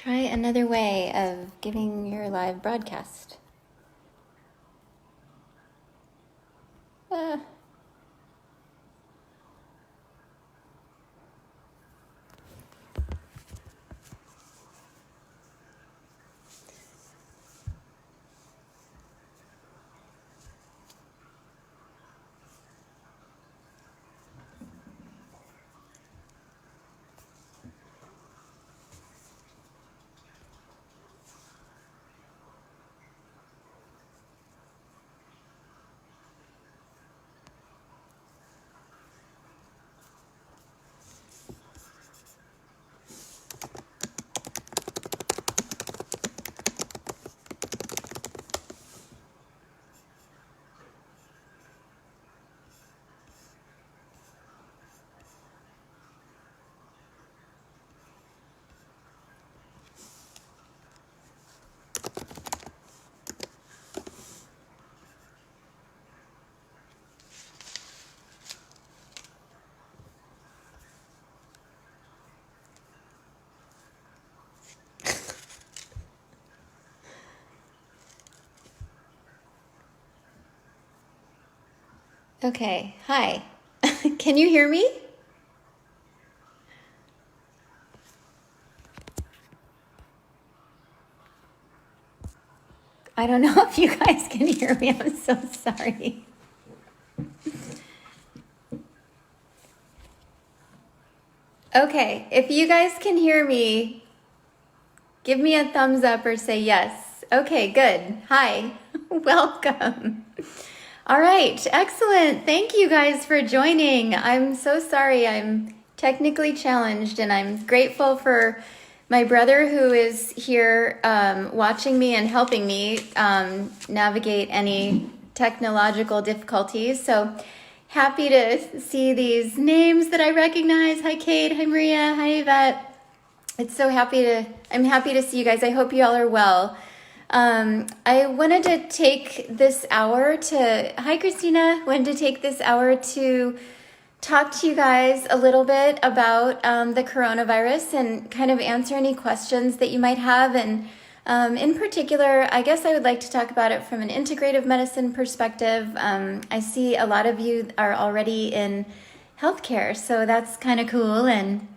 Try another way of giving your live broadcast. Ah. Okay, hi. Can you hear me? I don't know if you guys can hear me. I'm so sorry. Okay, if you guys can hear me, give me a thumbs up or say yes. Okay, good. Hi. Welcome. All right, excellent. Thank you guys for joining. I'm so sorry I'm technically challenged, and I'm grateful for my brother who is here watching me and helping me navigate any technological difficulties. So happy to see these names that I recognize. Hi, Kate. Hi, Maria. Hi, Yvette. I'm happy to see you guys. I hope you all are well. I wanted to take this hour hi Christina, wanted to take this hour to talk to you guys a little bit about the coronavirus and kind of answer any questions that you might have. And in particular, I guess I would like to talk about it from an integrative medicine perspective. I see a lot of you are already in healthcare, so that's kind of cool. And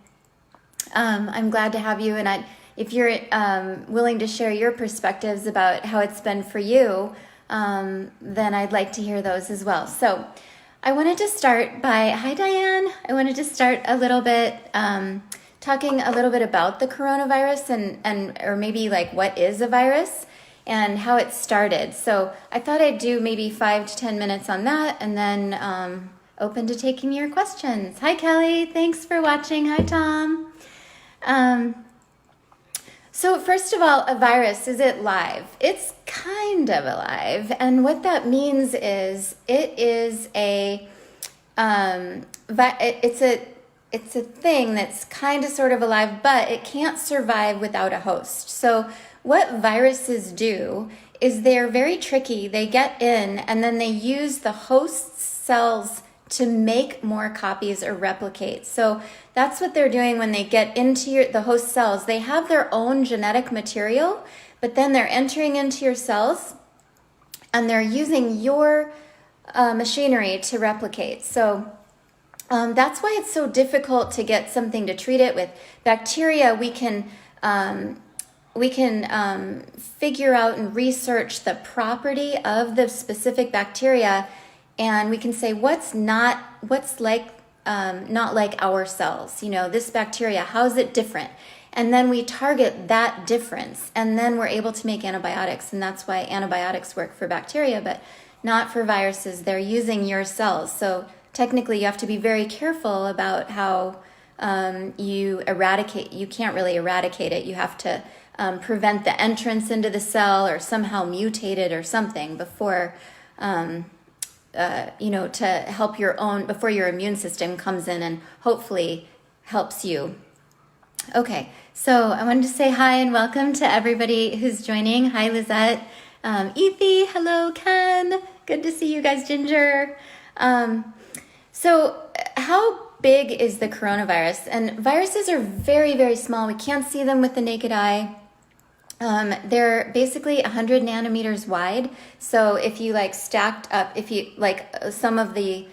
I'm glad to have you. And if you're willing to share your perspectives about how it's been for you, then I'd like to hear those as well. So I wanted to start hi Diane. I wanted to start a little bit talking a little bit about the coronavirus or maybe like what is a virus and how it started. So I thought I'd do maybe 5 to 10 minutes on that, and then open to taking your questions. Hi Kelly, thanks for watching. Hi Tom. So first of all, a virus, is it live? It's kind of alive, and what that means is it is it's a thing that's kind of sort of alive, but it can't survive without a host. So what viruses do is they're very tricky. They get in, and then they use the host cells to make more copies or replicate. So that's what they're doing when they get into the host cells. They have their own genetic material, but then they're entering into your cells and they're using your machinery to replicate. So that's why it's so difficult to get something to treat it with. Bacteria, we can figure out and research the property of the specific bacteria, and we can say what's not like our cells. You know, this bacteria, how is it different? And then we target that difference, and then we're able to make antibiotics. And that's why antibiotics work for bacteria, but not for viruses. They're using your cells. So technically you have to be very careful about how you eradicate. You can't really eradicate it. You have to prevent the entrance into the cell or somehow mutate it or something before to help before your immune system comes in and hopefully helps you. Okay, so I wanted to say hi and welcome to everybody who's joining. Hi, Lizette. Ethy, hello, Ken. Good to see you guys, Ginger. So how big is the coronavirus? And viruses are very, very small. We can't see them with the naked eye. They're basically 100 nanometers wide. So if you like stacked up, if you like some of the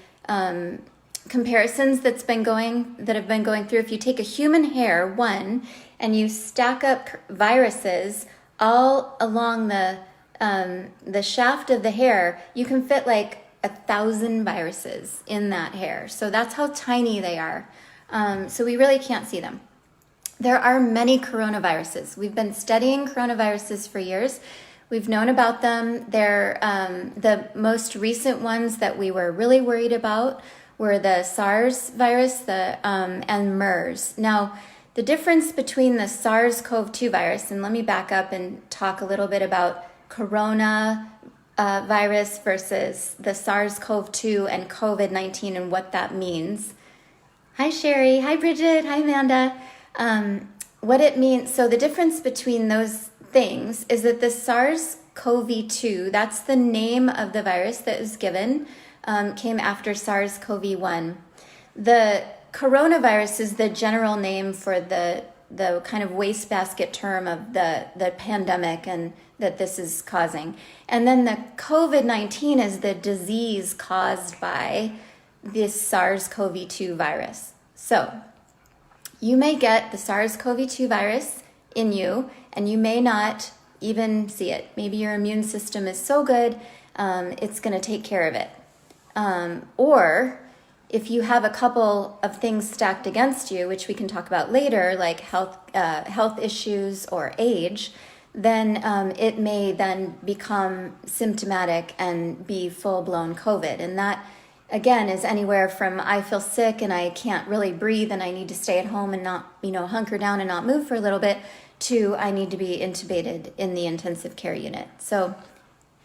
comparisons that have been going through, if you take a human hair, one, and you stack up viruses all along the shaft of the hair, you can fit like 1,000 viruses in that hair. So that's how tiny they are. So we really can't see them. There are many coronaviruses. We've been studying coronaviruses for years. We've known about them. They're the most recent ones that we were really worried about were the SARS virus and MERS. Now, the difference between the SarsCoV2 virus, and let me back up and talk a little bit about corona virus versus the SARS-CoV2 and COVID-19 and what that means. Hi, Sherry. Hi, Bridget. Hi, Amanda. What it means, so the difference between those things is that the SARS-CoV2, that's the name of the virus that was given, came after SARS-CoV1. The coronavirus is the general name for the kind of wastebasket term of the pandemic and that this is causing. And then the COVID-19 is the disease caused by this SARS-CoV2 virus. So you may get the SARS-CoV2 virus in you and you may not even see it. Maybe your immune system is so good, it's going to take care of it. Or if you have a couple of things stacked against you, which we can talk about later, like health issues or age, then it may then become symptomatic and be full-blown COVID. And that, again, is anywhere from I feel sick and I can't really breathe and I need to stay at home and not, hunker down and not move for a little bit, to I need to be intubated in the intensive care unit. So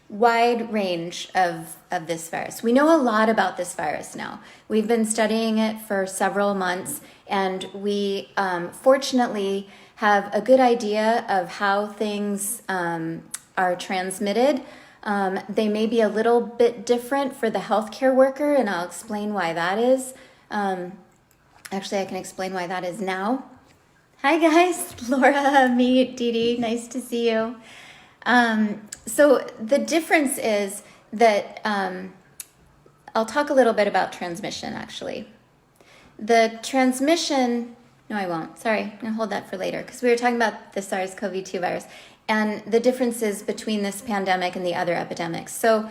wide range of this virus. We know a lot about this virus now. We've been studying it for several months, and we fortunately have a good idea of how things are transmitted. They may be a little bit different for the healthcare worker, and I'll explain why that is. Actually, I can explain why that is now. Hi guys, Laura, me, Dee Dee, nice to see you. So the difference is that I'll talk a little bit about transmission, actually. The transmission, no, I won't. Sorry, I'm going to hold that for later because we were talking about the SARS-CoV-2 virus and the differences between this pandemic and the other epidemics. So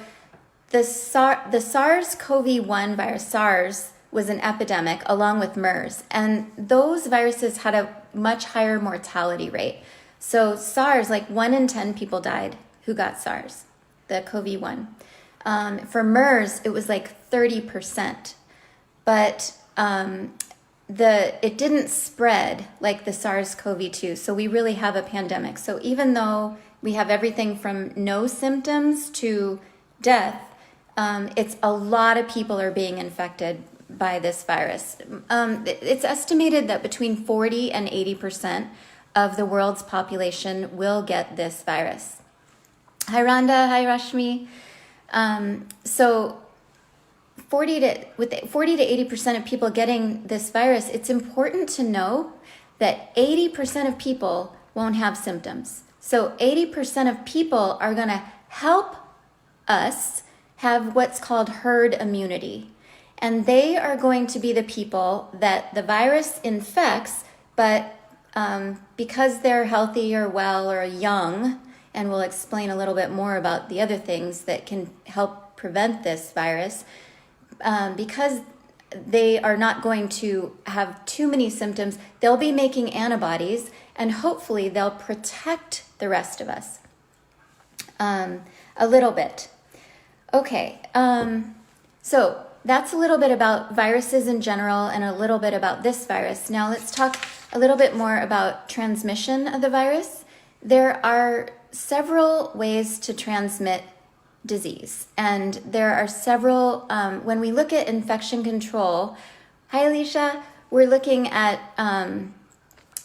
the SARS-CoV-1 virus, SARS, was an epidemic along with MERS, and those viruses had a much higher mortality rate. So SARS, like 1 in 10 people died who got SARS, the CoV-1. For MERS, it was like 30%, but it didn't spread like the SARS-CoV-2. So we really have a pandemic. So even though we have everything from no symptoms to death, it's a lot of people are being infected by this virus. It's estimated that between 40 and 80% of the world's population will get this virus. Hi Rhonda, hi Rashmi. So 40 to 80% of people getting this virus, it's important to know that 80% of people won't have symptoms. So 80% of people are going to help us have what's called herd immunity. And they are going to be the people that the virus infects, but because they're healthy or well or young, and we'll explain a little bit more about the other things that can help prevent this virus, because they are not going to have too many symptoms, they'll be making antibodies, and hopefully they'll protect the rest of us a little bit. Okay, so that's a little bit about viruses in general and a little bit about this virus. Now let's talk a little bit more about transmission of the virus. There are several ways to transmit disease, and there are several, when we look at infection control, hi Alicia, we're looking at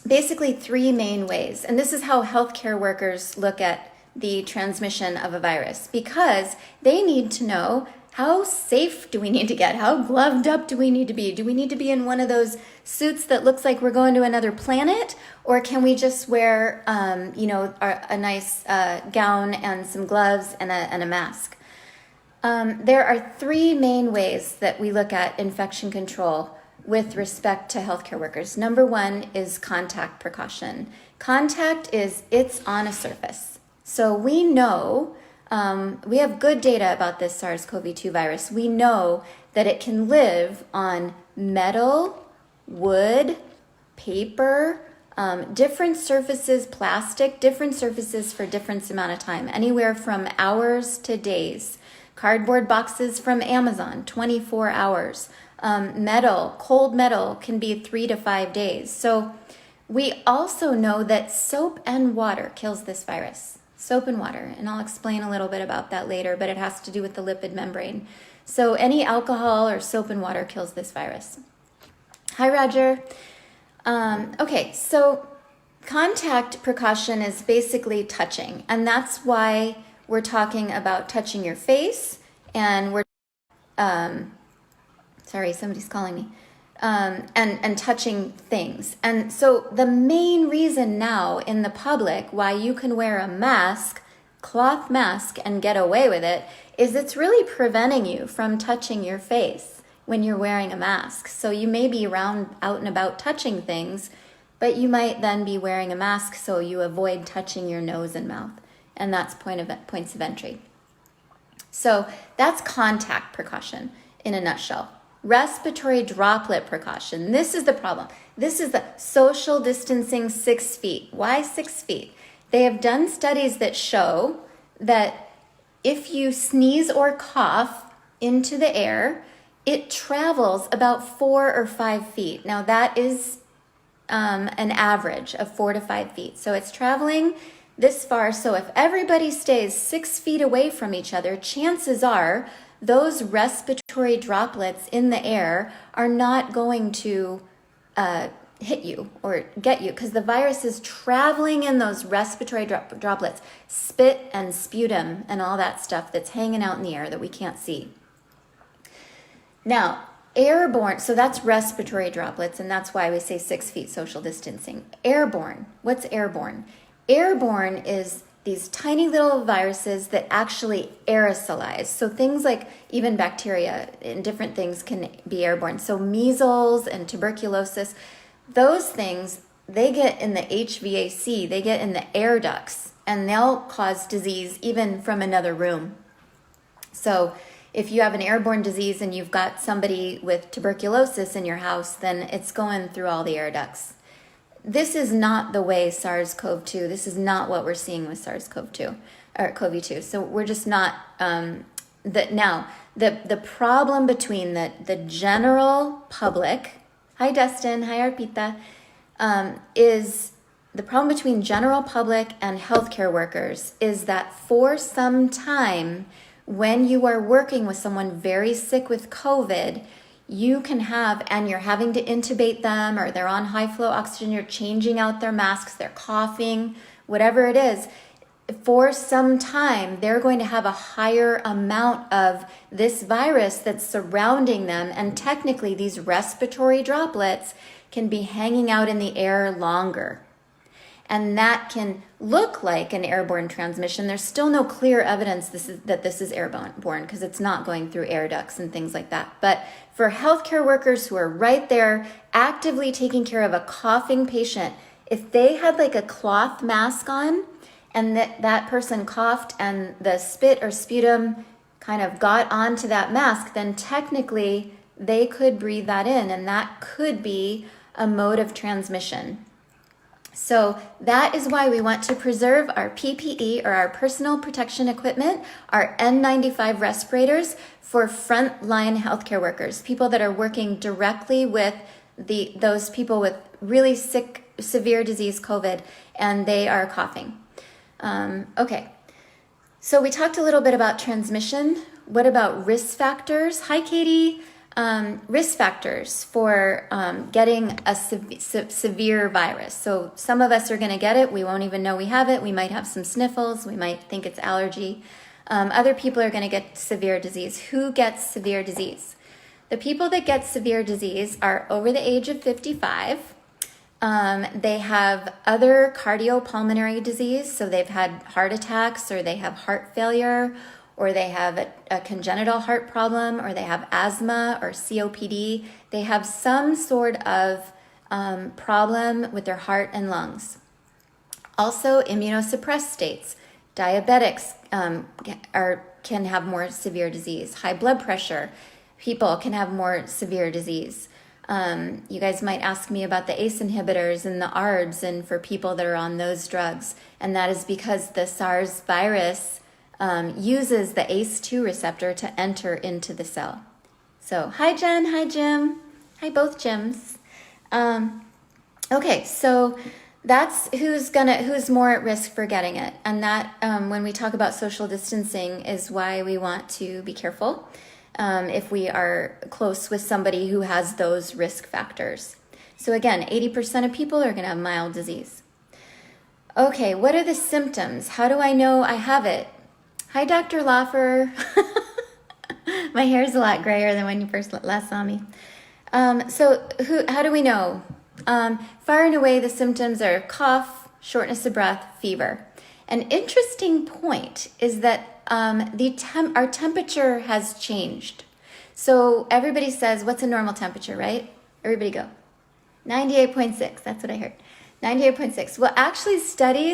basically 3 main ways, and this is how healthcare workers look at the transmission of a virus, because they need to know how safe do we need to get? How gloved up do we need to be? Do we need to be in one of those suits that looks like we're going to another planet? Or can we just wear, a nice gown and some gloves and a mask? There are three main ways that we look at infection control with respect to healthcare workers. Number one is contact precaution. Contact is it's on a surface. So we know, we have good data about this SARS-CoV-2 virus. We know that it can live on metal, wood, paper, different surfaces, plastic, different surfaces for different amount of time, anywhere from hours to days. Cardboard boxes from Amazon, 24 hours. Metal, cold metal can be 3 to 5 days. So we also know that soap and water kills this virus. Soap and water, and I'll explain a little bit about that later, but it has to do with the lipid membrane. So any alcohol or soap and water kills this virus. Hi, Roger. Okay, so contact precaution is basically touching, and that's why we're talking about touching your face, and we're, sorry, somebody's calling me, and touching things. And so the main reason now in the public why you can wear a mask, cloth mask, and get away with it is it's really preventing you from touching your face when you're wearing a mask. So you may be around out and about touching things, but you might then be wearing a mask so you avoid touching your nose and mouth. And that's points of entry. So that's contact precaution in a nutshell. Respiratory droplet precaution. This is the problem. This is the social distancing 6 feet. Why 6 feet? They have done studies that show that if you sneeze or cough into the air, it travels about 4 or 5 feet. Now that is an average of 4 to 5 feet. So it's traveling this far. So if everybody stays 6 feet away from each other, chances are those respiratory droplets in the air are not going to hit you or get you, because the virus is traveling in those respiratory droplets, spit and sputum and all that stuff that's hanging out in the air that we can't see. Now, airborne, so that's respiratory droplets, and that's why we say 6 feet social distancing. Airborne, what's airborne? Airborne is these tiny little viruses that actually aerosolize. So things like even bacteria and different things can be airborne. So measles and tuberculosis, those things, they get in the HVAC, they get in the air ducts, and they'll cause disease even from another room. So if you have an airborne disease and you've got somebody with tuberculosis in your house, then it's going through all the air ducts. This is not the way SARS-CoV-2, this is not what we're seeing with SARS-CoV-2 or COVID-2. So we're just not, the problem between the general public, hi Dustin, hi Arpita, is the problem between general public and healthcare workers is that for some time, when you are working with someone very sick with COVID, you can have, and you're having to intubate them, or they're on high flow oxygen, you're changing out their masks, they're coughing, whatever it is, for some time, they're going to have a higher amount of this virus that's surrounding them. And technically, these respiratory droplets can be hanging out in the air longer. And that can look like an airborne transmission. There's still no clear evidence that this is airborne because it's not going through air ducts and things like that. But for healthcare workers who are right there actively taking care of a coughing patient, if they had like a cloth mask on and that person coughed and the spit or sputum kind of got onto that mask, then technically they could breathe that in, and that could be a mode of transmission. So that is why we want to preserve our PPE, or our personal protection equipment, our N95 respirators for frontline healthcare workers, people that are working directly with those people with really sick, severe disease, COVID, and they are coughing. Okay, so we talked a little bit about transmission. What about risk factors? Hi, Katie. Risk factors for getting a severe virus. So some of us are going to get it. We won't even know we have it. We might have some sniffles. We might think it's allergy. Other people are going to get severe disease. Who gets severe disease? The people that get severe disease are over the age of 55. They have other cardiopulmonary disease, so they've had heart attacks, or they have heart failure, or they have a congenital heart problem, or they have asthma or COPD. They have some sort of problem with their heart and lungs. Also, immunosuppressed states. Diabetics can have more severe disease. High blood pressure people can have more severe disease. You guys might ask me about the ACE inhibitors and the ARBs, and for people that are on those drugs. And that is because the SARS virus uses the ACE2 receptor to enter into the cell. So, hi Jen, hi Jim, hi both Jims. Okay, so that's who's more at risk for getting it. And that, when we talk about social distancing, is why we want to be careful if we are close with somebody who has those risk factors. So again, 80% of people are going to have mild disease. Okay, what are the symptoms? How do I know I have it? Hi, Dr. Laffer. My hair's a lot grayer than when you last saw me. How do we know? Far and away, the symptoms are cough, shortness of breath, fever. An interesting point is that our temperature has changed. So everybody says, what's a normal temperature, right? Everybody go. 98.6, that's what I heard. 98.6. Well, actually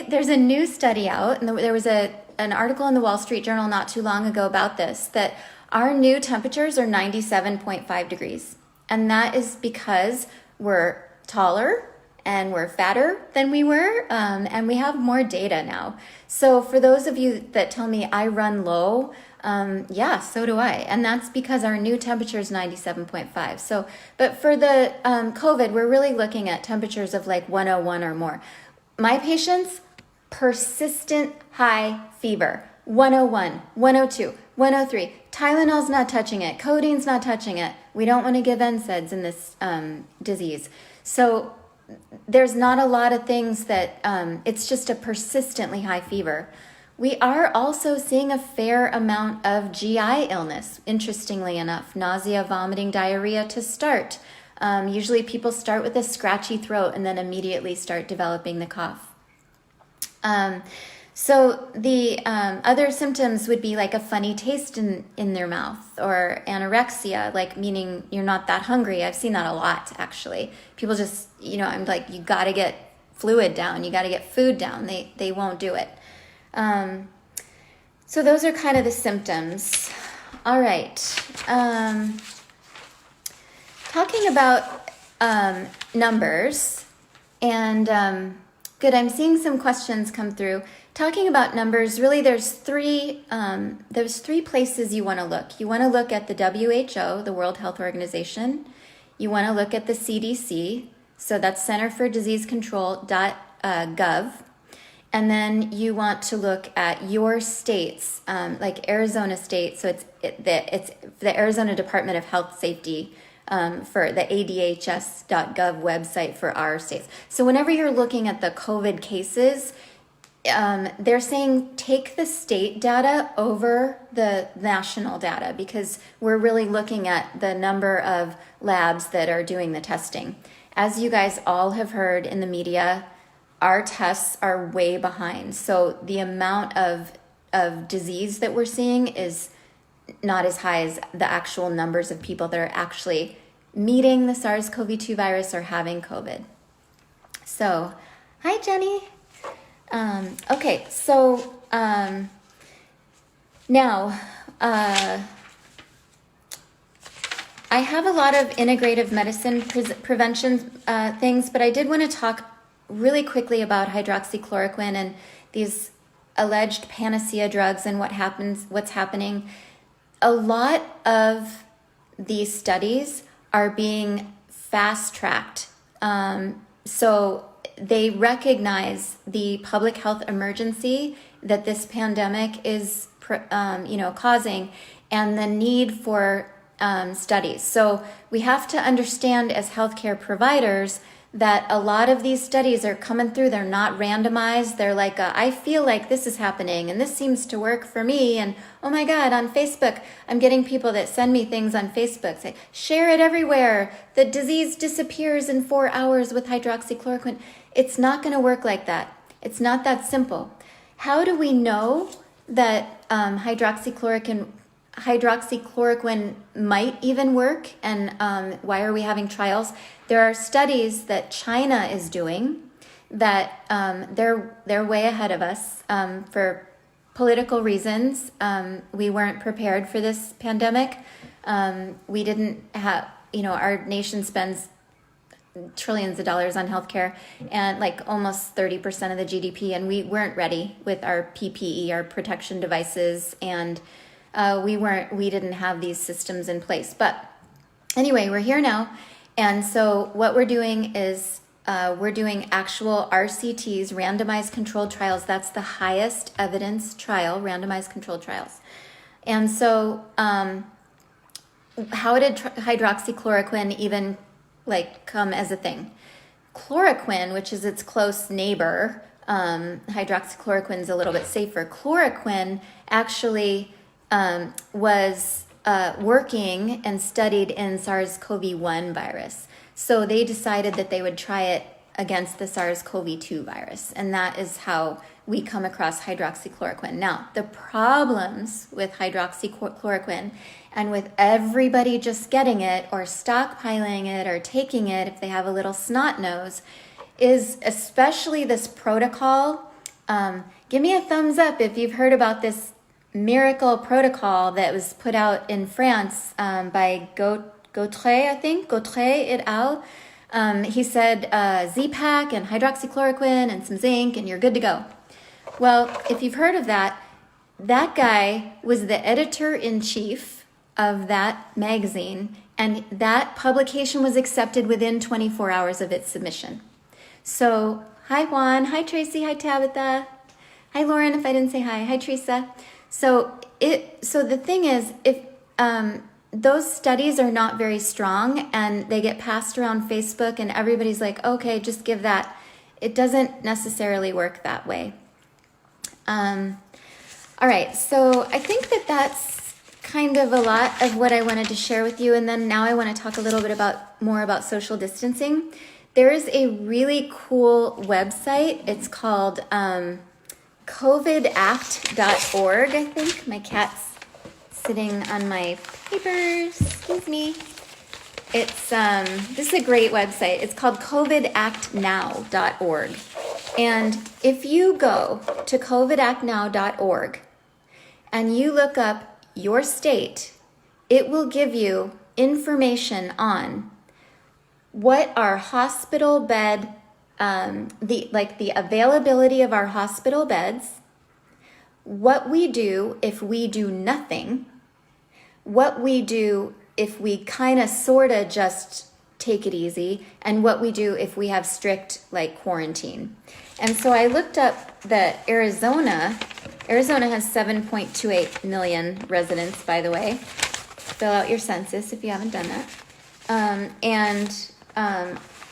there's a new study out, and there was an article in the Wall Street Journal not too long ago about this, that our new temperatures are 97.5 degrees. And that is because we're taller and we're fatter than we were, and we have more data now. So for those of you that tell me I run low, yeah, so do I. And that's because our new temperature is 97.5. So, but for the COVID, we're really looking at temperatures of like 101 or more. My patients, persistent high fever, 101, 102, 103. Tylenol's not touching it. Codeine's not touching it. We don't want to give NSAIDs in this disease. So there's not a lot of things that, it's just a persistently high fever. We are also seeing a fair amount of GI illness, interestingly enough. Nausea, vomiting, diarrhea to start. Usually people start with a scratchy throat and then immediately start developing the cough. So the other symptoms would be like a funny taste in their mouth, or anorexia, like meaning you're not that hungry. I've seen that a lot, actually. People just, I'm like, you got to get fluid down. You got to get food down. They won't do it. So those are kind of the symptoms. All right. Talking about numbers, and good, I'm seeing some questions come through. Talking about numbers, really there's three places you want to look. You want to look at the WHO, the World Health Organization. You want to look at the CDC, so that's Center for Disease Control.gov. And then you want to look at your states, like Arizona State, so it's the Arizona Department of Health Safety, for the ADHS.gov website for our states. So whenever you're looking at the COVID cases, they're saying take the state data over the national data, because we're really looking at the number of labs that are doing the testing. As you guys all have heard in the media, our tests are way behind. So the amount of disease that we're seeing is not as high as the actual numbers of people that are actually meeting the SARS-CoV-2 virus or having COVID. So, hi Jenny. Okay, so now I have a lot of integrative medicine prevention things, but I did want to talk really quickly about hydroxychloroquine and these alleged panacea drugs and what's happening. A lot of these studies are being fast-tracked. So they recognize the public health emergency that this pandemic is, causing, and the need for studies. So we have to understand as healthcare providers that a lot of these studies are coming through. They're not randomized. They're like, I feel like this is happening and this seems to work for me. And oh my God, on Facebook, I'm getting people that send me things on Facebook, say, share it everywhere. The disease disappears in 4 hours with hydroxychloroquine. It's not going to work like that. It's not that simple. How do we know that hydroxychloroquine might even work, and why are we having trials? There are studies that China is doing that they're way ahead of us for political reasons. We weren't prepared for this pandemic. We didn't have, our nation spends trillions of dollars on healthcare and like almost 30% of the GDP, and we weren't ready with our PPE, our protection devices, and we didn't have these systems in place. But anyway, we're here now. And so what we're doing is we're doing actual RCTs, randomized controlled trials. That's the highest evidence trial, randomized controlled trials. And so how did hydroxychloroquine even come as a thing? Chloroquine, which is its close neighbor, hydroxychloroquine's a little bit safer. Chloroquine actually was working and studied in SarsCoV2 virus. So they decided that they would try it against the SarsCoV2 virus. And that is how we come across hydroxychloroquine. Now, the problems with hydroxychloroquine and with everybody just getting it or stockpiling it or taking it if they have a little snot nose is especially this protocol. Give me a thumbs up if you've heard about this miracle protocol that was put out in France by Gautret, I think, Gautret et al. He said Z-Pak and hydroxychloroquine and some zinc and you're good to go. Well, if you've heard of that, that guy was the editor-in-chief of that magazine, and that publication was accepted within 24 hours of its submission. So, hi Juan, hi Tracy, hi Tabitha, hi Lauren if I didn't say hi, hi Teresa. So the thing is, if those studies are not very strong and they get passed around Facebook and everybody's like, okay, just give that. It doesn't necessarily work that way. All right, so I think that's kind of a lot of what I wanted to share with you. And then now I want to talk a little bit more about social distancing. There is a really cool website. It's called COVIDact.org, I think. My cat's sitting on my papers. Excuse me. It's this is a great website. It's called COVIDactnow.org. And if you go to COVIDactnow.org and you look up your state, it will give you information on what our hospital bed, the availability of our hospital beds, what we do if we do nothing, what we do if we kind of sort of just take it easy, and what we do if we have strict quarantine. And so I looked up that Arizona has 7.28 million residents, by the way. Fill out your census if you haven't done that.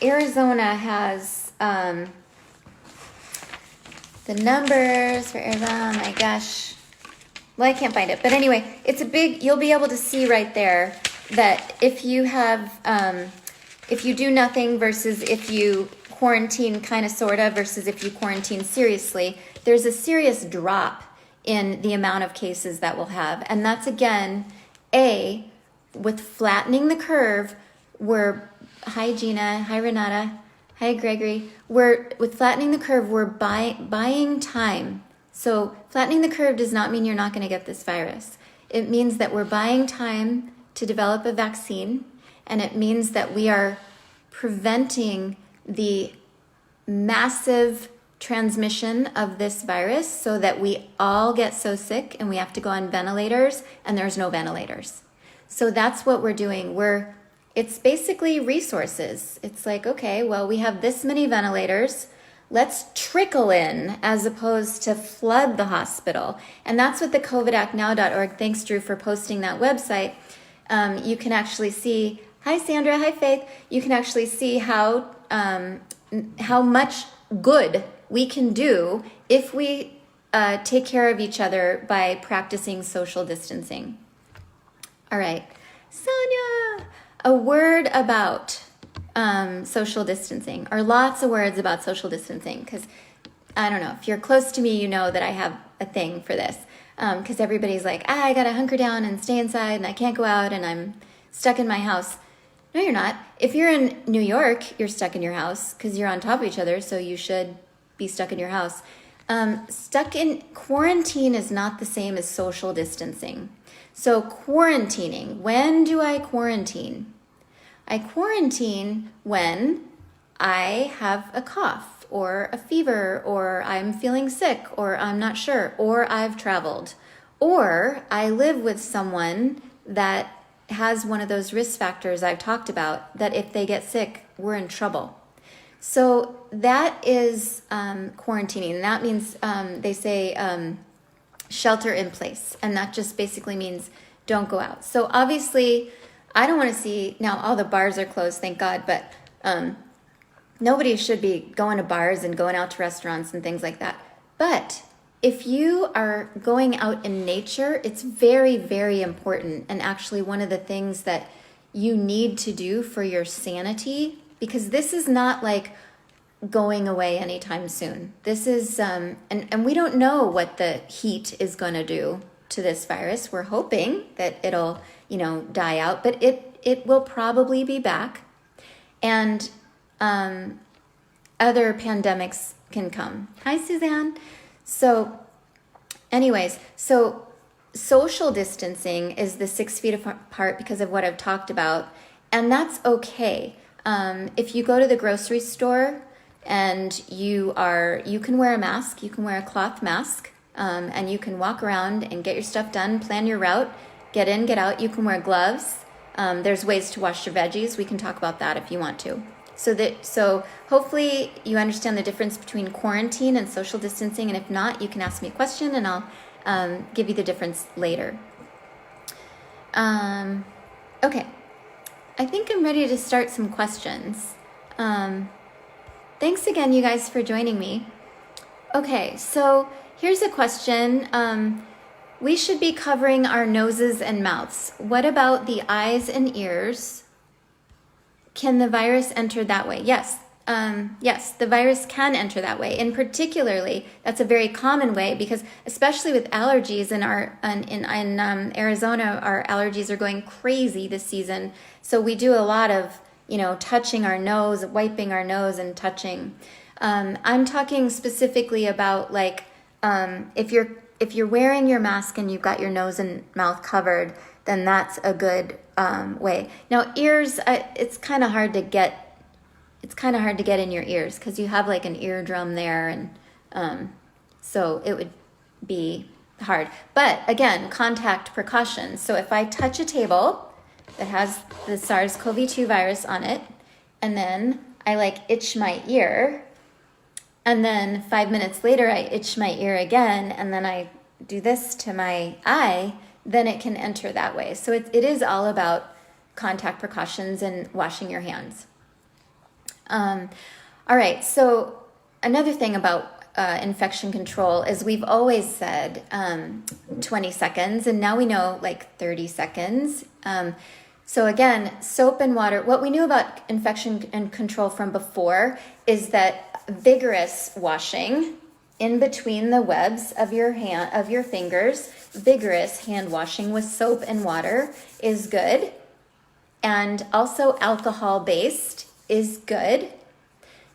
Arizona has the numbers for Arizona. Oh my gosh. Well, I can't find it. But anyway, you'll be able to see right there that if you have, if you do nothing versus if you quarantine kind of sort of versus if you quarantine seriously, there's a serious drop in the amount of cases that we'll have. And that's again, with flattening the curve, hi Gina, hi Renata, hi Gregory, with flattening the curve, we're buying time. So flattening the curve does not mean you're not going to get this virus. It means that we're buying time to develop a vaccine, and it means that we are preventing the massive transmission of this virus so that we all get so sick and we have to go on ventilators and there's no ventilators. So that's what we're doing. It's basically resources. It's like, okay, well, we have this many ventilators. Let's trickle in as opposed to flood the hospital. And that's what the COVIDactnow.org, thanks Drew for posting that website. You can actually see, hi Sandra, hi Faith. You can actually see how how much good we can do if we take care of each other by practicing social distancing. All right, Sonia, a word about social distancing, or lots of words about social distancing, because I don't know, if you're close to me, you know that I have a thing for this, because everybody's like, I gotta hunker down and stay inside and I can't go out and I'm stuck in my house. No, you're not. If you're in New York, you're stuck in your house because you're on top of each other, so you should be stuck in your house. Stuck in quarantine is not the same as social distancing. So quarantining, when do I quarantine? I quarantine when I have a cough or a fever, or I'm feeling sick, or I'm not sure, or I've traveled, or I live with someone that has one of those risk factors I've talked about, that if they get sick, we're in trouble. So that is quarantining. And that means they say shelter in place. And that just basically means don't go out. So obviously, I don't want to see, now all the bars are closed, thank God, but nobody should be going to bars and going out to restaurants and things like that. But if you are going out in nature, it's very, very important, and actually one of the things that you need to do for your sanity, because this is not like going away anytime soon. This is, and we don't know what the heat is going to do to this virus. We're hoping that it'll, die out, but it will probably be back, and other pandemics can come. Hi, Suzanne. So anyways, so social distancing is the 6 feet apart because of what I've talked about. And that's okay. If you go to the grocery store and you can wear a mask, you can wear a cloth mask, and you can walk around and get your stuff done, plan your route, get in, get out. You can wear gloves. There's ways to wash your veggies. We can talk about that if you want to. So hopefully you understand the difference between quarantine and social distancing, and if not, you can ask me a question and I'll give you the difference later. Okay, I think I'm ready to start some questions. Thanks again, you guys, for joining me. Okay, so here's a question. We should be covering our noses and mouths. What about the eyes and ears? Can the virus enter that way? Yes. Yes, the virus can enter that way. And particularly, that's a very common way, because especially with allergies in Arizona, our allergies are going crazy this season. So we do a lot of, touching our nose, wiping our nose and touching. I'm talking specifically about if you're wearing your mask and you've got your nose and mouth covered, then that's a good way. Now, ears, it's kind of hard to get. It's kind of hard to get in your ears because you have like an eardrum there, and so it would be hard. But again, contact precautions. So if I touch a table that has the SarsCoV2 virus on it, and then I itch my ear, and then 5 minutes later I itch my ear again, and then I do this to my eye, then it can enter that way. So it is all about contact precautions and washing your hands. All right, so another thing about infection control is we've always said 20 seconds, and now we know 30 seconds. So again, soap and water. What we knew about infection and control from before is that vigorous washing in between the webs of your fingers, vigorous hand washing with soap and water is good. And also alcohol-based is good.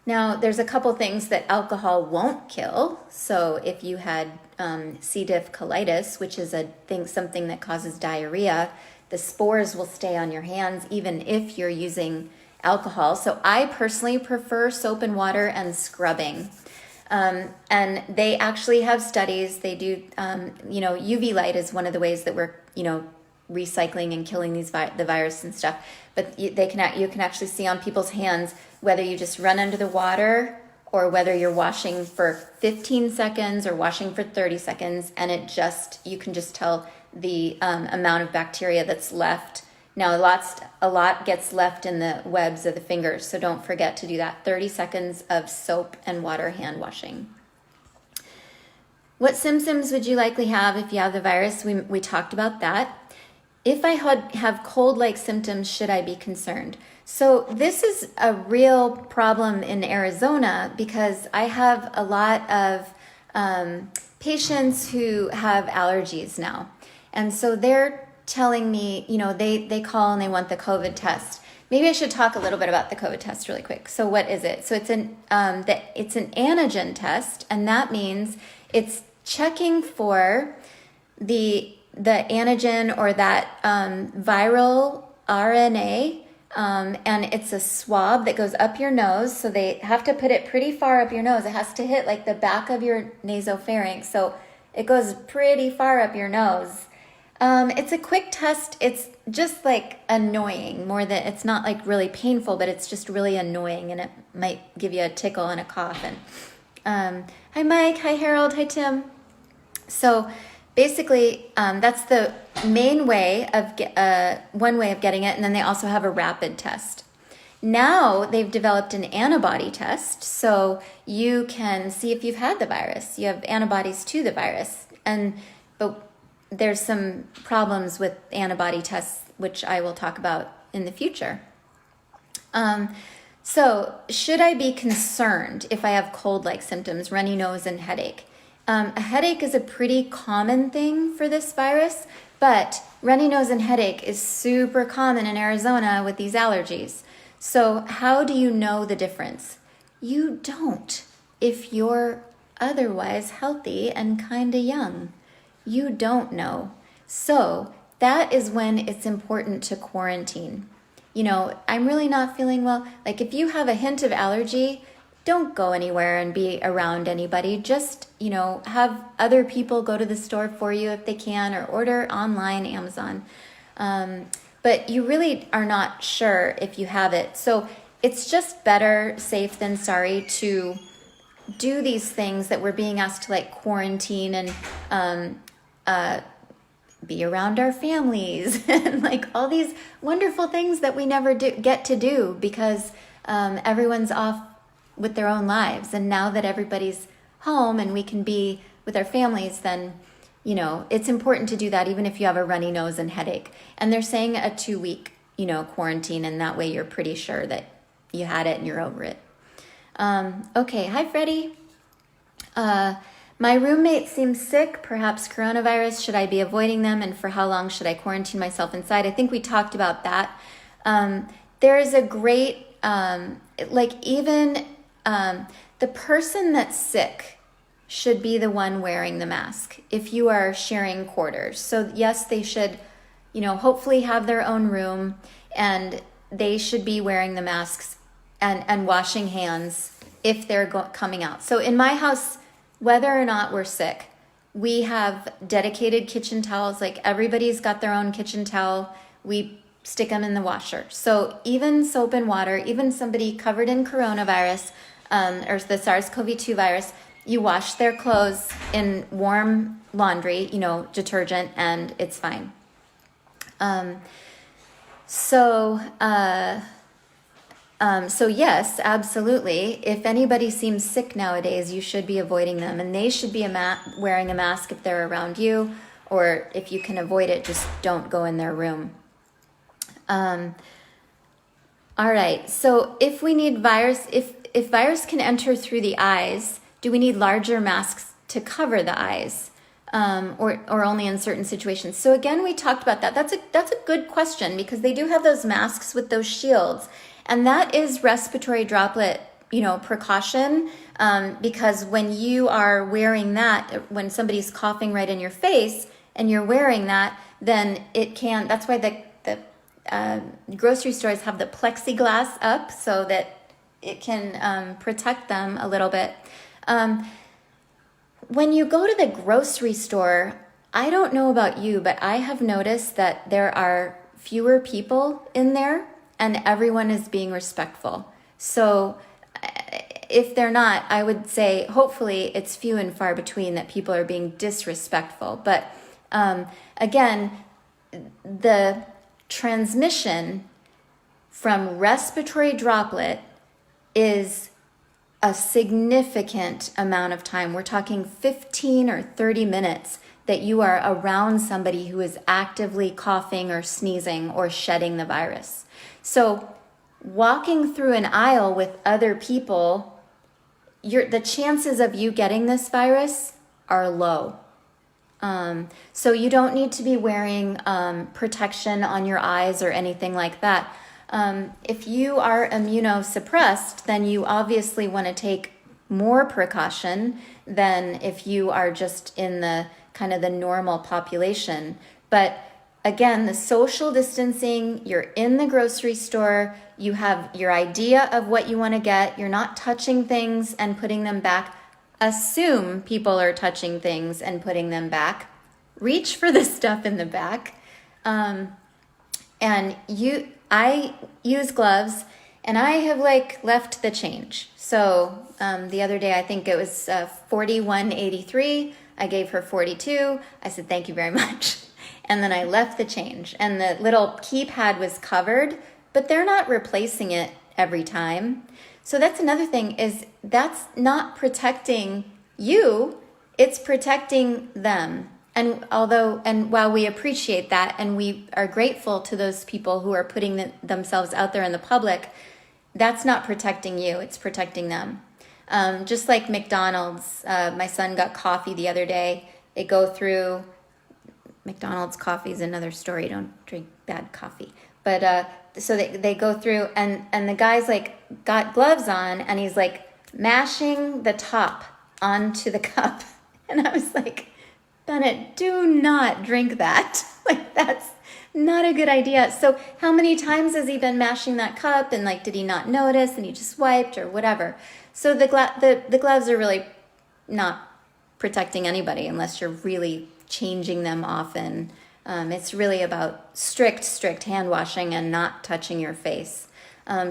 Now, there's a couple things that alcohol won't kill. So if you had C. diff colitis, which is something that causes diarrhea, the spores will stay on your hands even if you're using alcohol. So I personally prefer soap and water and scrubbing. And they actually have studies. They do, UV light is one of the ways that we're, recycling and killing the virus and stuff. But you can actually see on people's hands whether you just run under the water or whether you're washing for 15 seconds or washing for 30 seconds, and you can just tell the amount of bacteria that's left Now, a lot gets left in the webs of the fingers, so don't forget to do that. 30 seconds of soap and water hand washing. What symptoms would you likely have if you have the virus? We talked about that. If I have cold-like symptoms, should I be concerned? So this is a real problem in Arizona because I have a lot of patients who have allergies now. And so they're telling me, they call and they want the COVID test. Maybe I should talk a little bit about the COVID test really quick. So what is it? So it's an antigen test, and that means it's checking for the antigen or that viral RNA, and it's a swab that goes up your nose. So they have to put it pretty far up your nose. It has to hit like the back of your nasopharynx. So it goes pretty far up your nose. It's a quick test. It's just like annoying more than, it's not like really painful, but it's just really annoying, and it might give you a tickle and a cough. And hi Mike, hi Harold, hi Tim. So basically, that's the main way of one way of getting it, and then they also have a rapid test. Now they've developed an antibody test, so you can see if you've had the virus. You have antibodies to the virus, but there's some problems with antibody tests, which I will talk about in the future. So should I be concerned if I have cold-like symptoms, runny nose and headache? A headache is a pretty common thing for this virus, but runny nose and headache is super common in Arizona with these allergies. So how do you know the difference? You don't if you're otherwise healthy and kind of young. You don't know. So that is when it's important to quarantine. I'm really not feeling well. Like if you have a hint of allergy, don't go anywhere and be around anybody. Just, have other people go to the store for you if they can, or order online, Amazon. But you really are not sure if you have it. So it's just better safe than sorry to do these things that we're being asked to like quarantine and be around our families and like all these wonderful things that we never get to do because everyone's off with their own lives. And now that everybody's home and we can be with our families, then, it's important to do that even if you have a runny nose and headache. And they're saying a 2-week, quarantine, and that way you're pretty sure that you had it and you're over it. Okay, hi Freddie. My roommate seems sick, perhaps coronavirus. Should I be avoiding them? And for how long should I quarantine myself inside? I think we talked about that. There is a great, the person that's sick should be the one wearing the mask if you are sharing quarters. So yes, they should, hopefully have their own room, and they should be wearing the masks and washing hands if they're coming out. So in my house, whether or not we're sick, we have dedicated kitchen towels. Like everybody's got their own kitchen towel. We stick them in the washer. So even soap and water, even somebody covered in coronavirus or the SarsCoV2 virus, you wash their clothes in warm laundry, detergent, and it's fine. So yes, absolutely. If anybody seems sick nowadays, you should be avoiding them, and they should be wearing a mask if they're around you, or if you can avoid it, just don't go in their room. All right. So if we need if virus can enter through the eyes, do we need larger masks to cover the eyes, or only in certain situations? So again, we talked about that. That's a good question, because they do have those masks with those shields. And that is respiratory droplet, precaution, because when you are wearing that, when somebody's coughing right in your face and you're wearing that, then that's why the grocery stores have the plexiglass up so that it can protect them a little bit. When you go to the grocery store, I don't know about you, but I have noticed that there are fewer people in there, and everyone is being respectful. So if they're not, I would say hopefully it's few and far between that people are being disrespectful. But again, the transmission from respiratory droplet is a significant amount of time. We're talking 15 or 30 minutes that you are around somebody who is actively coughing or sneezing or shedding the virus. So walking through an aisle with other people, the chances of you getting this virus are low. So you don't need to be wearing protection on your eyes or anything like that. If you are immunosuppressed, then you obviously want to take more precaution than if you are just in the kind of the normal population. But again, the social distancing, you're in the grocery store, you have your idea of what you want to get, you're not touching things and putting them back. Assume people are touching things and putting them back. Reach for the stuff in the back. I use gloves, and I have left the change. So the other day, I think it was $41.83. I gave her $42. I said, thank you very much. And then I left the change, and the little keypad was covered, but they're not replacing it every time. So that's another thing, is that's not protecting you, it's protecting them. And while we appreciate that, and we are grateful to those people who are putting themselves out there in the public, that's not protecting you, it's protecting them. Just like McDonald's, my son got coffee the other day. They go through, McDonald's coffee is another story, don't drink bad coffee. But so they go through, and the guy's got gloves on, and he's mashing the top onto the cup. And I was like, Bennett, do not drink that. That's not a good idea. So how many times has he been mashing that cup, and did he not notice and he just wiped or whatever? So the gloves are really not protecting anybody unless you're really changing them often. It's really about strict hand washing and not touching your face.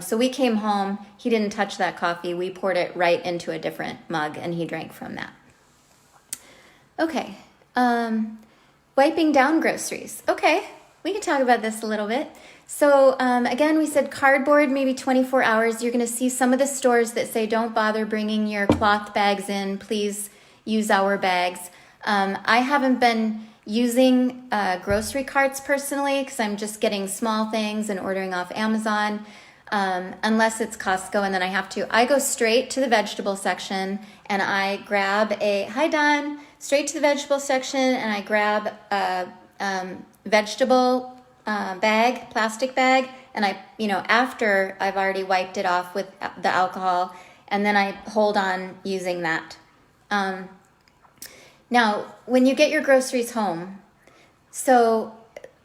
So we came home, he didn't touch that coffee, we poured it right into a different mug and he drank from that. Okay. Wiping down groceries. Okay, we can talk about this a little bit. So again, we said cardboard, maybe 24 hours. You're going to see some of the stores that say don't bother bringing your cloth bags in. Please use our bags. I haven't been using grocery carts personally because I'm just getting small things and ordering off Amazon. Unless it's Costco and then I have to. I go straight to the vegetable section and I grab hi Don, straight to the vegetable section and I grab a vegetable bag, plastic bag, and I, after I've already wiped it off with the alcohol, and then I hold on using that. Now, when you get your groceries home, so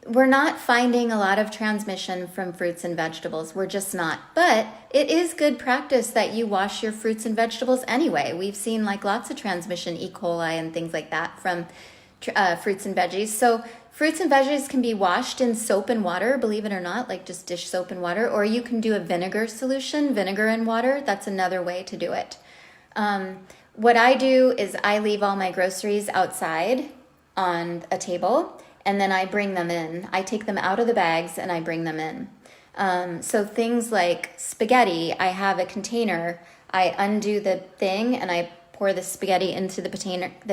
we're not finding a lot of transmission from fruits and vegetables. We're just not. But it is good practice that you wash your fruits and vegetables anyway. We've seen lots of transmission, E. coli and things like that from fruits and veggies. So fruits and veggies can be washed in soap and water, believe it or not, just dish soap and water. Or you can do a vinegar solution, vinegar and water. That's another way to do it. What I do is I leave all my groceries outside on a table, and then I bring them in. I take them out of the bags and I bring them in. So things like spaghetti, I have a container. I undo the thing and I pour the spaghetti into the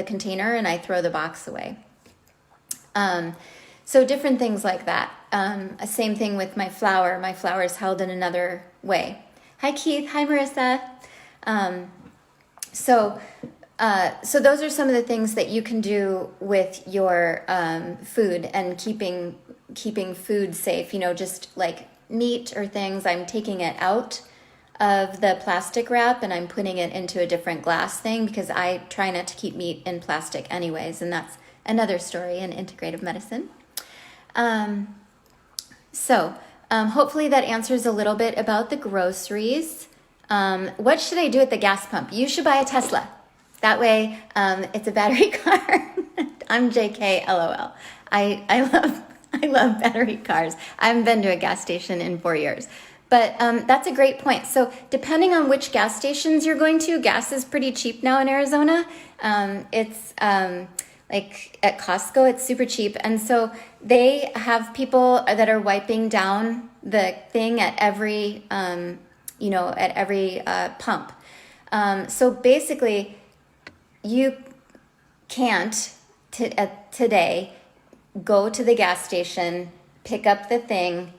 container and I throw the box away. So different things like that. Same thing with my flour. My flour is held in another way. Hi Keith, hi Marissa. So those are some of the things that you can do with your food and keeping food safe. Just meat or things, I'm taking it out of the plastic wrap and I'm putting it into a different glass thing because I try not to keep meat in plastic anyways, and that's another story in integrative medicine. Hopefully that answers a little bit about the groceries. What should I do at the gas pump? You should buy a Tesla. That way, it's a battery car. I'm JK, LOL. I love battery cars. I haven't been to a gas station in 4 years. But that's a great point. So depending on which gas stations you're going to, gas is pretty cheap now in Arizona. Like at Costco, it's super cheap. And so they have people that are wiping down the thing at every, at every pump. So basically, you can't today go to the gas station, pick up the thing,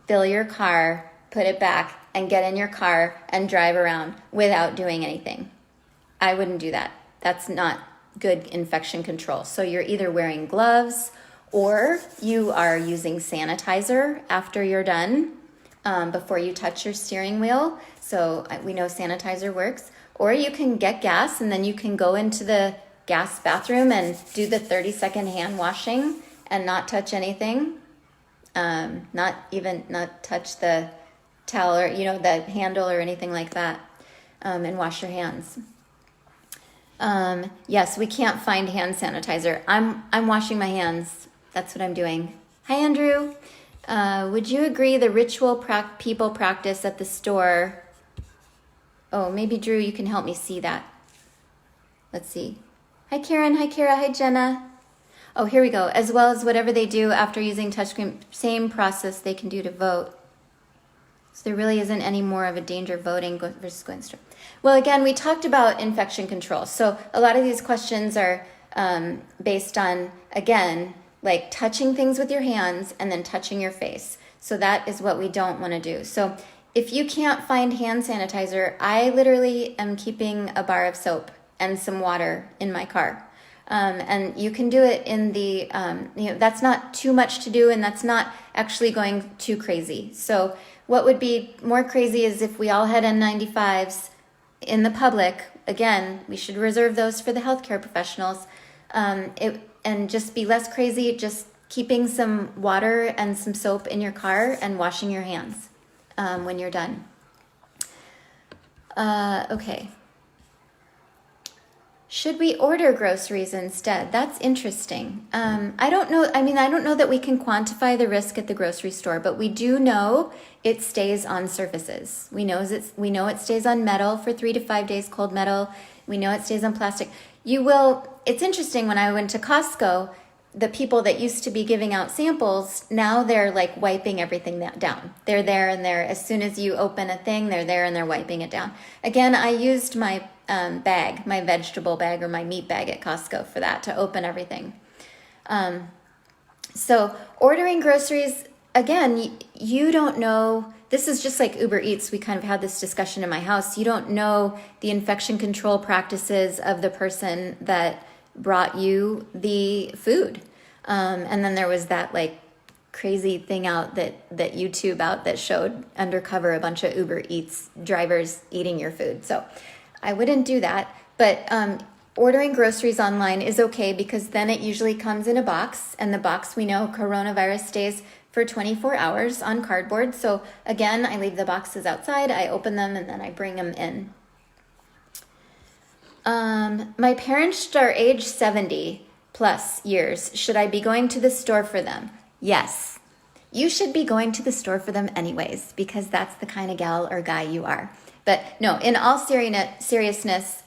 fill your car, put it back, and get in your car and drive around without doing anything. I wouldn't do that. That's not good infection control. So you're either wearing gloves or you are using sanitizer after you're done, before you touch your steering wheel. So we know sanitizer works. Or you can get gas and then you can go into the gas bathroom and do the 30-second hand washing and not touch anything. Not touch the towel or, the handle or anything like that, and wash your hands. Yes, we can't find hand sanitizer. I'm washing my hands. That's what I'm doing. Hi, Andrew. Would you agree the ritual people practice at the store? Oh, maybe Drew, you can help me see that. Let's see. Hi, Karen. Hi, Kara. Hi, Jenna. Oh, here we go. As well as whatever they do after using touchscreen, same process they can do to vote. So there really isn't any more of a danger voting versus going straight. Well, again, we talked about infection control. So a lot of these questions are based on, again, like touching things with your hands and then touching your face. So that is what we don't want to do. So if you can't find hand sanitizer, I literally am keeping a bar of soap and some water in my car. And you can do it in the, that's not too much to do, and that's not actually going too crazy. So what would be more crazy is if we all had N95s in the public. Again, we should reserve those for the healthcare professionals. And just be less crazy, just keeping some water and some soap in your car and washing your hands when you're done. Okay. Should we order groceries instead? That's interesting. I don't know. I don't know that we can quantify the risk at the grocery store, but we do know it stays on surfaces. We know it stays on metal for 3 to 5 days, cold metal. We know it stays on plastic. It's interesting, when I went to Costco, the people that used to be giving out samples, now they're like wiping everything down. They're there and they're, as soon as you open a thing, they're there and they're wiping it down. Again, I used my bag, my vegetable bag or my meat bag at Costco for that, to open everything. So ordering groceries, again, you don't know. This is just like Uber Eats. We kind of had this discussion in my house. You don't know the infection control practices of the person that brought you the food. And then there was that like crazy thing out that YouTube out that showed undercover a bunch of Uber Eats drivers eating your food. So I wouldn't do that. But ordering groceries online is okay, because then it usually comes in a box, and the box, we know coronavirus stays for 24 hours on cardboard. So again, I leave the boxes outside, I open them, and then I bring them in. My parents are age 70 plus years. Should I be going to the store for them? Yes. You should be going to the store for them anyways, because that's the kind of gal or guy you are. But no, in all seriousness,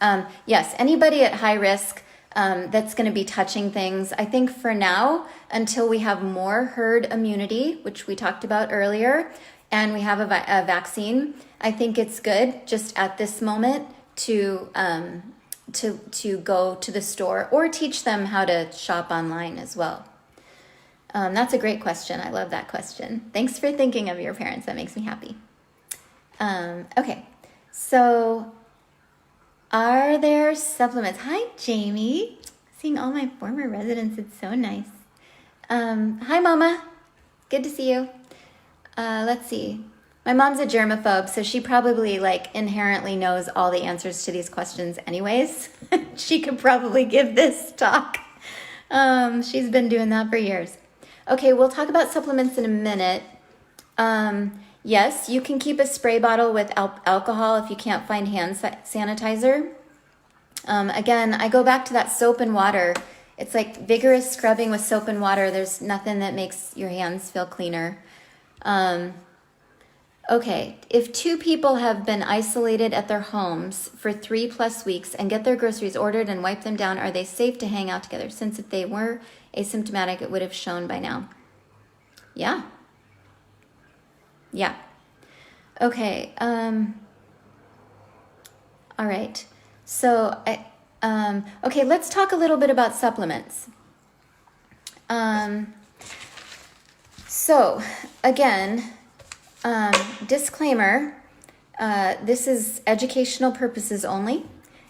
yes, anybody at high risk that's going to be touching things, I think for now, until we have more herd immunity, which we talked about earlier, and we have a vaccine, I think it's good just at this moment to go to the store, or teach them how to shop online as well. That's a great question. I love that question. Thanks for thinking of your parents. That makes me happy. Okay, so are there supplements? Hi, Jamie. Seeing all my former residents, it's so nice. Hi, Mama. Good to see you. Let's see. My mom's a germaphobe, so she probably inherently knows all the answers to these questions anyways. She could probably give this talk. She's been doing that for years. Okay, we'll talk about supplements in a minute. Yes, you can keep a spray bottle with alcohol if you can't find hand sanitizer. Again, I go back to that soap and water. It's like vigorous scrubbing with soap and water. There's nothing that makes your hands feel cleaner. Okay, if 2 people have been isolated at their homes for 3+ weeks and get their groceries ordered and wipe them down, are they safe to hang out together? Since if they were asymptomatic, it would have shown by now. Yeah. Yeah. Okay. All right. So, okay, let's talk a little bit about supplements. So, again, disclaimer, this is educational purposes only.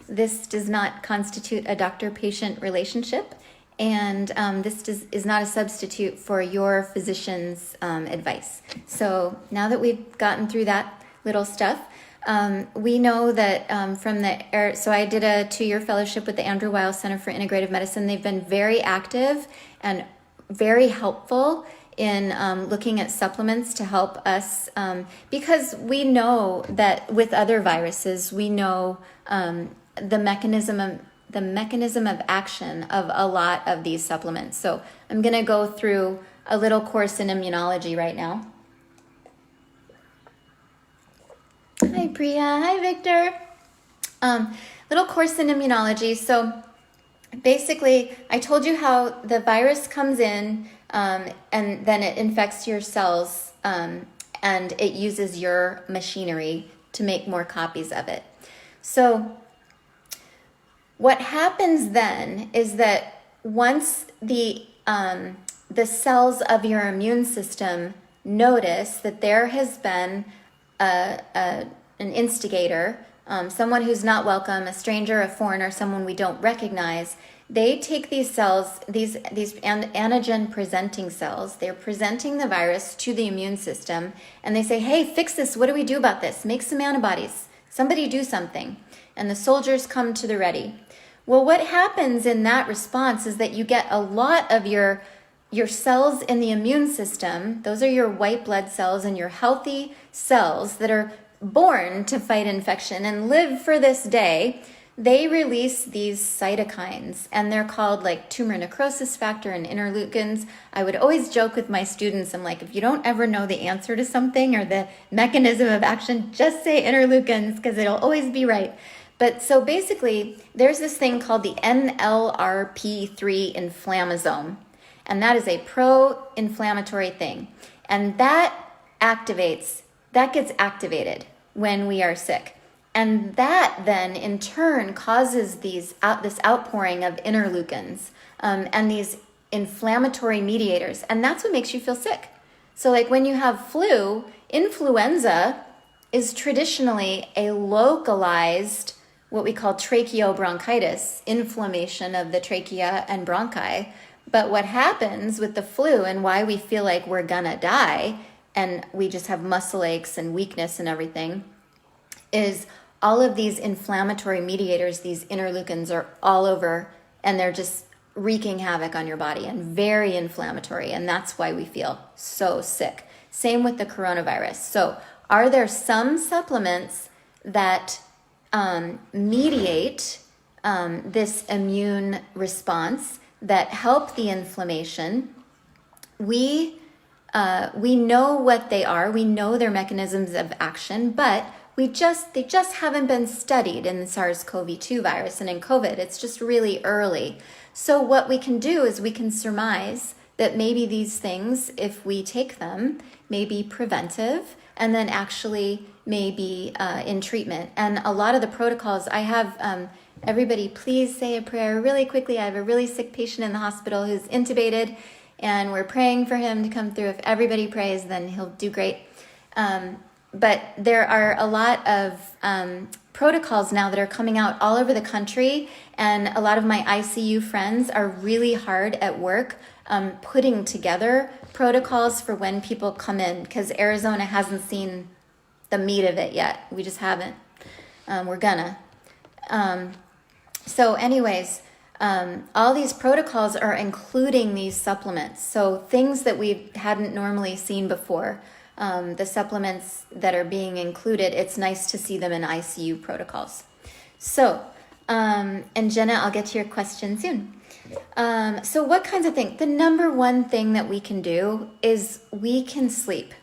This does not constitute a doctor-patient relationship, and this is not a substitute for your physician's advice. So now that we've gotten through that little stuff, we know that so I did a 2-year fellowship with the Andrew Weil Center for Integrative Medicine. They've been very active and very helpful in looking at supplements to help us, because we know that with other viruses, we know the mechanism of action of a lot of these supplements. So I'm going to go through a little course in immunology right now. Hi Priya, hi Victor. Little course in immunology. So basically, I told you how the virus comes in and then it infects your cells and it uses your machinery to make more copies of it. So what happens then is that once the cells of your immune system notice that there has been an instigator, someone who's not welcome, a stranger, a foreigner, someone we don't recognize, they take these cells, these antigen presenting cells, they're presenting the virus to the immune system, and they say, hey, fix this. What do we do about this? Make some antibodies. Somebody do something. And the soldiers come to the ready. Well, what happens in that response is that you get a lot of your cells in the immune system. Those are your white blood cells and your healthy cells that are born to fight infection and live for this day. They release these cytokines, and they're called like tumor necrosis factor and interleukins. I would always joke with my students, I'm like, if you don't ever know the answer to something or the mechanism of action, just say interleukins because it'll always be right. But so basically, there's this thing called the NLRP3 inflammasome, and that is a pro-inflammatory thing. And that gets activated when we are sick. And that then in turn causes this outpouring of interleukins and these inflammatory mediators. And that's what makes you feel sick. So like when you have flu, influenza is traditionally a localized, what we call tracheobronchitis, inflammation of the trachea and bronchi. But what happens with the flu and why we feel like we're gonna die and we just have muscle aches and weakness and everything is all of these inflammatory mediators, these interleukins are all over and they're just wreaking havoc on your body and very inflammatory. And that's why we feel so sick. Same with the coronavirus. So are there some supplements that mediate this immune response that help the inflammation? We know what they are. We know their mechanisms of action, but they just haven't been studied in the SarsCoV2 virus and in COVID. It's just really early. So what we can do is we can surmise that maybe these things, if we take them, may be preventive and then actually may be in treatment. And a lot of the protocols, I have everybody please say a prayer really quickly. I have a really sick patient in the hospital who's intubated and we're praying for him to come through. If everybody prays, then he'll do great. But there are a lot of protocols now that are coming out all over the country, and a lot of my ICU friends are really hard at work putting together protocols for when people come in, because Arizona hasn't seen the meat of it yet. We just haven't. We're gonna. So anyways, all these protocols are including these supplements. So things that we hadn't normally seen before. The supplements that are being included, it's nice to see them in ICU protocols. So, and Jenna, I'll get to your question soon. So what kinds of things? The number one thing that we can do is we can sleep.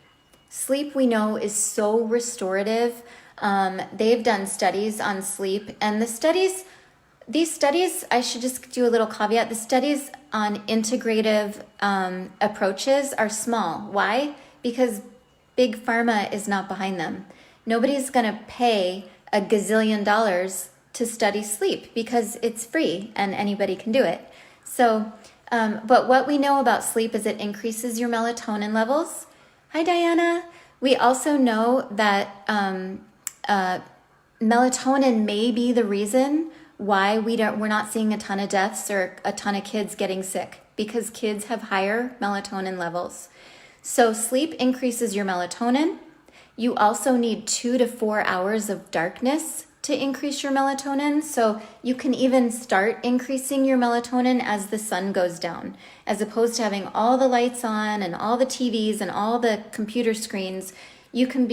Sleep, we know, is so restorative. They've done studies on sleep, and these studies, I should just do a little caveat. The studies on integrative approaches are small. Why? Because big pharma is not behind them. Nobody's going to pay a gazillion dollars to study sleep because it's free and anybody can do it. So, but what we know about sleep is it increases your melatonin levels. Hi, Diana. We also know that melatonin may be the reason why we're not seeing a ton of deaths or a ton of kids getting sick, because kids have higher melatonin levels. So sleep increases your melatonin. You also need 2 to 4 hours of darkness to increase your melatonin. So you can even start increasing your melatonin as the sun goes down, as opposed to having all the lights on and all the TVs and all the computer screens. You can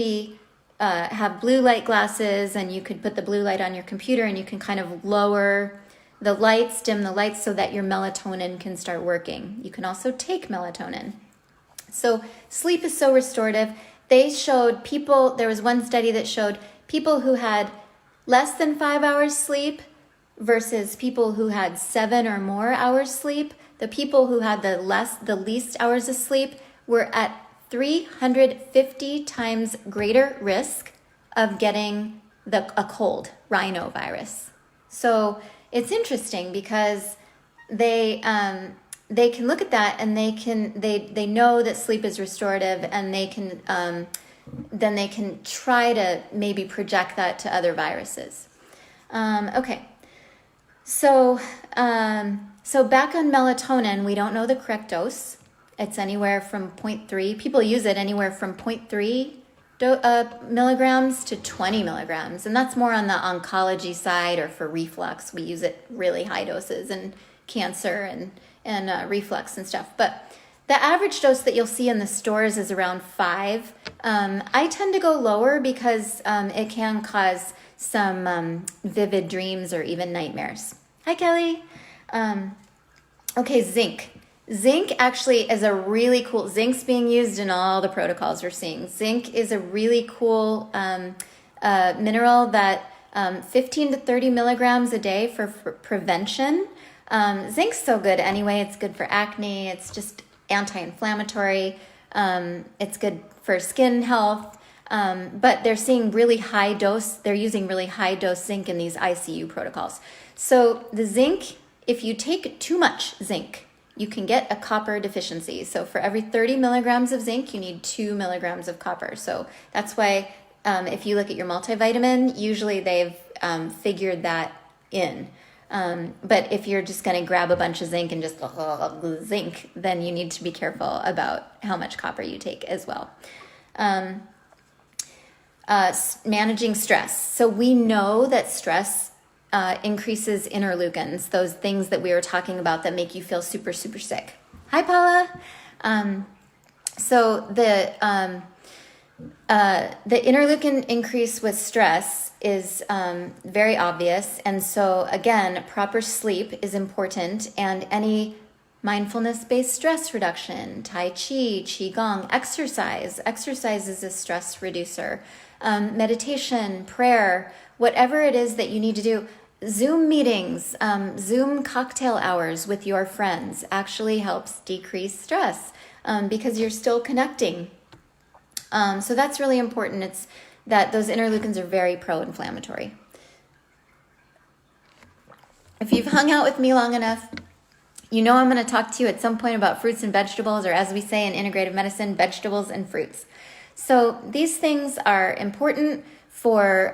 have blue light glasses, and you could put the blue light on your computer, and you can kind of lower the lights, dim the lights, so that your melatonin can start working. You can also take melatonin. So sleep is so restorative. They showed people, there was one study that showed people who had less than 5 hours sleep versus people who had 7 or more hours sleep. The people who had the least hours of sleep were at 350 times greater risk of getting a cold, rhinovirus. So it's interesting because they can look at that, and they know that sleep is restorative, and then they can try to maybe project that to other viruses. Okay, so back on melatonin, we don't know the correct dose. It's anywhere from 0.3. People use it anywhere from 0.3 milligrams to 20 milligrams, and that's more on the oncology side or for reflux. We use it really high doses in cancer and reflux and stuff. But the average dose that you'll see in the stores is around 5. I tend to go lower because it can cause some vivid dreams or even nightmares. Hi, Kelly. Okay, zinc. Zinc actually is a really cool, zinc's being used in all the protocols we're seeing. Zinc is a really cool mineral that 15 to 30 milligrams a day for prevention. Zinc's so good anyway. It's good for acne. It's just anti-inflammatory. It's good for skin health. But they're seeing really high dose. They're using really high dose zinc in these ICU protocols. So the zinc, if you take too much zinc, you can get a copper deficiency. So for every 30 milligrams of zinc, you need 2 milligrams of copper. So that's why if you look at your multivitamin, usually they've figured that in. But if you're just going to grab a bunch of zinc and just zinc, then you need to be careful about how much copper you take as well. Managing stress. So we know that stress increases interleukins, those things that we were talking about that make you feel super, super sick. Hi, Paula. So the interleukin increase with stress is very obvious. And so again, proper sleep is important, and any mindfulness-based stress reduction, Tai Chi, Qigong, exercise. Exercise is a stress reducer. Meditation, prayer, whatever it is that you need to do. Zoom meetings, Zoom cocktail hours with your friends actually helps decrease stress because you're still connecting. So that's really important. It's that those interleukins are very pro-inflammatory. If you've hung out with me long enough, you know I'm going to talk to you at some point about fruits and vegetables, or as we say in integrative medicine, vegetables and fruits. So these things are important for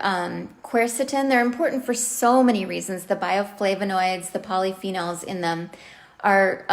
quercetin. They're important for so many reasons. The bioflavonoids, the polyphenols in them are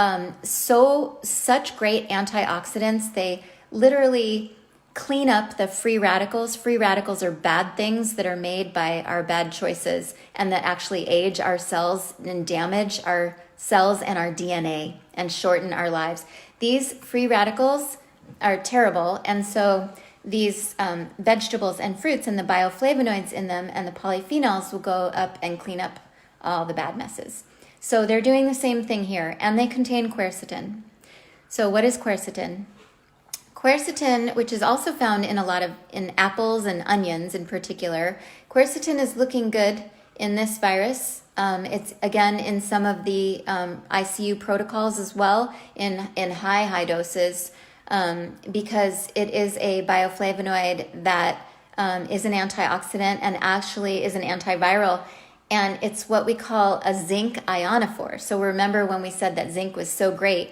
such great antioxidants. They literally clean up the free radicals. Free radicals are bad things that are made by our bad choices and that actually age our cells and damage our cells and our DNA and shorten our lives. These free radicals are terrible, and so these vegetables and fruits and the bioflavonoids in them and the polyphenols will go up and clean up all the bad messes. So they're doing the same thing here, and they contain quercetin. So what is quercetin? Quercetin, which is also found in in apples and onions in particular, quercetin is looking good in this virus. It's again in some of the ICU protocols as well in high doses, because it is a bioflavonoid that is an antioxidant and actually is an antiviral. And it's what we call a zinc ionophore. So remember when we said that zinc was so great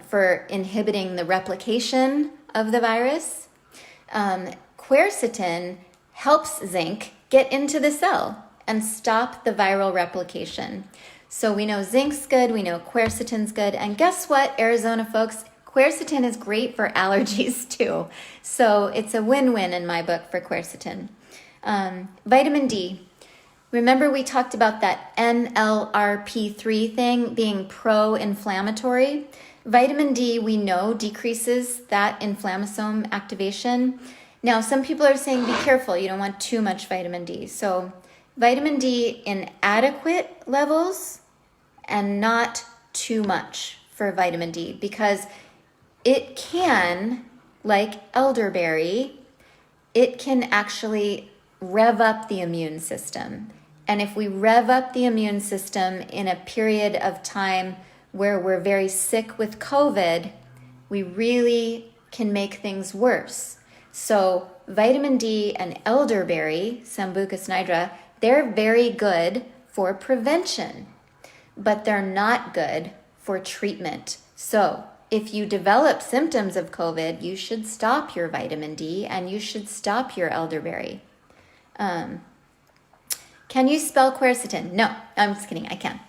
for inhibiting the replication of the virus? Quercetin helps zinc get into the cell and stop the viral replication. So we know zinc's good, we know quercetin's good, and guess what, Arizona folks? Quercetin is great for allergies too. So it's a win-win in my book for quercetin. Vitamin D. Remember we talked about that NLRP3 thing being pro-inflammatory? Vitamin D, we know, decreases that inflammasome activation. Now, some people are saying be careful, you don't want too much vitamin D. So vitamin D in adequate levels and not too much for vitamin D, because it can, like elderberry, it can actually rev up the immune system. And if we rev up the immune system in a period of time where we're very sick with COVID, we really can make things worse. So vitamin D and elderberry, Sambucus nigra, they're very good for prevention, but they're not good for treatment. So if you develop symptoms of COVID, you should stop your vitamin D and you should stop your elderberry. Can you spell quercetin? No, I'm just kidding, I can.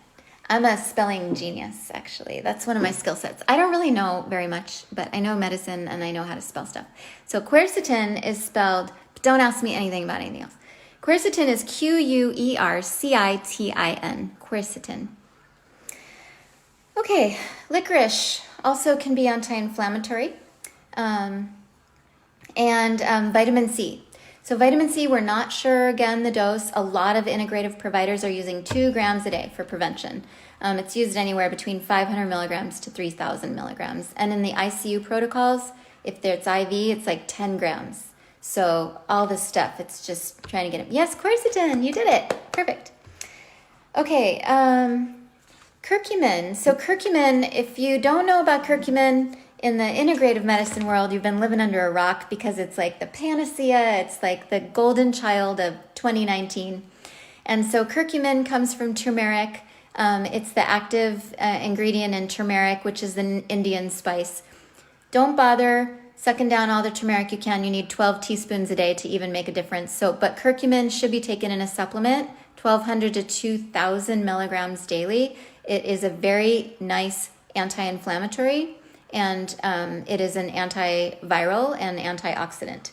I'm a spelling genius, actually. That's one of my skill sets. I don't really know very much, but I know medicine and I know how to spell stuff. So quercetin is spelled, but don't ask me anything about anything else. Quercetin is Quercitin, quercetin. Okay, licorice also can be anti-inflammatory. And vitamin C. So vitamin C, we're not sure, again, the dose. A lot of integrative providers are using 2 grams a day for prevention. It's used anywhere between 500 milligrams to 3,000 milligrams. And in the ICU protocols, if it's IV, it's like 10 grams. So all this stuff, it's just trying to get it. Yes, quercetin, you did it. Perfect. Okay, curcumin. So curcumin, if you don't know about curcumin, in the integrative medicine world, you've been living under a rock because it's like the panacea, it's like the golden child of 2019. And so curcumin comes from turmeric. It's the active ingredient in turmeric, which is the Indian spice. Don't bother sucking down all the turmeric you can. You need 12 teaspoons a day to even make a difference. But curcumin should be taken in a supplement, 1,200 to 2,000 milligrams daily. It is a very nice anti-inflammatory, and it is an antiviral and antioxidant.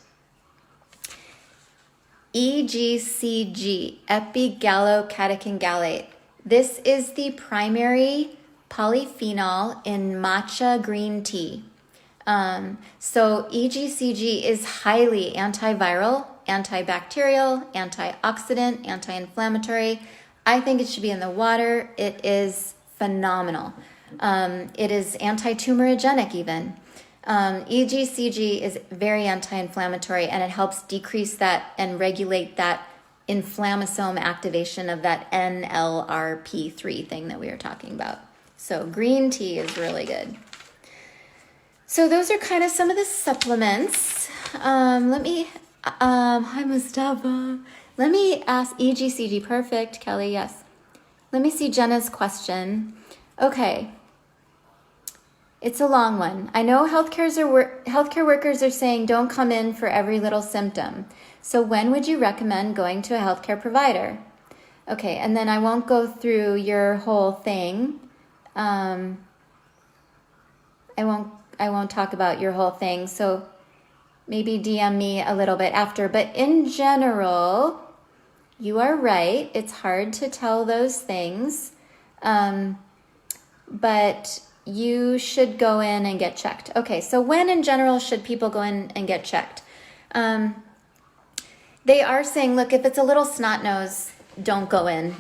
EGCG, epigallocatechin gallate. This is the primary polyphenol in matcha green tea. So EGCG is highly antiviral, antibacterial, antioxidant, anti-inflammatory. I think it should be in the water. It is phenomenal. It is anti-tumorigenic even. EGCG is very anti-inflammatory, and it helps decrease that and regulate that inflammasome activation of that NLRP3 thing that we were talking about. So green tea is really good. So those are kind of some of the supplements. Hi Mustafa. Let me ask EGCG. Perfect, Kelly, yes. Let me see Jenna's question. Okay. It's a long one. I know healthcare workers are saying don't come in for every little symptom. So when would you recommend going to a healthcare provider? Okay, and then I won't go through your whole thing. I won't talk about your whole thing. So maybe DM me a little bit after. But in general, you are right. It's hard to tell those things. But you should go in and get checked. Okay, so when in general should people go in and get checked? They are saying, look, if it's a little snot nose, don't go in.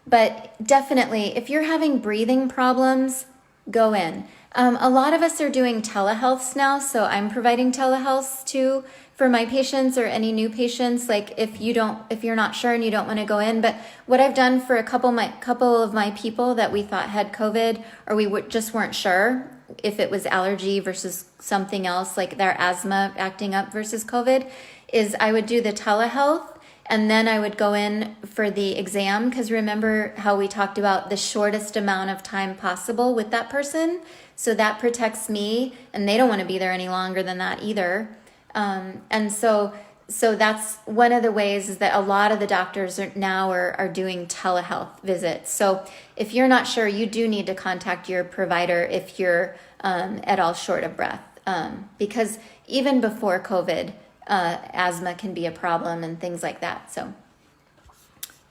But definitely, if you're having breathing problems, go in. A lot of us are doing telehealths now, so I'm providing telehealths too for my patients or any new patients. Like if you're not sure and you don't want to go in, but what I've done for a couple of my people that we thought had COVID, or we just weren't sure if it was allergy versus something else, like their asthma acting up versus COVID, is I would do the telehealth. And then I would go in for the exam, because remember how we talked about the shortest amount of time possible with that person. So that protects me, and they don't want to be there any longer than that either. And so that's one of the ways, is that a lot of the doctors are doing telehealth visits. So if you're not sure, you do need to contact your provider if you're at all short of breath, because even before COVID, asthma can be a problem and things like that. So,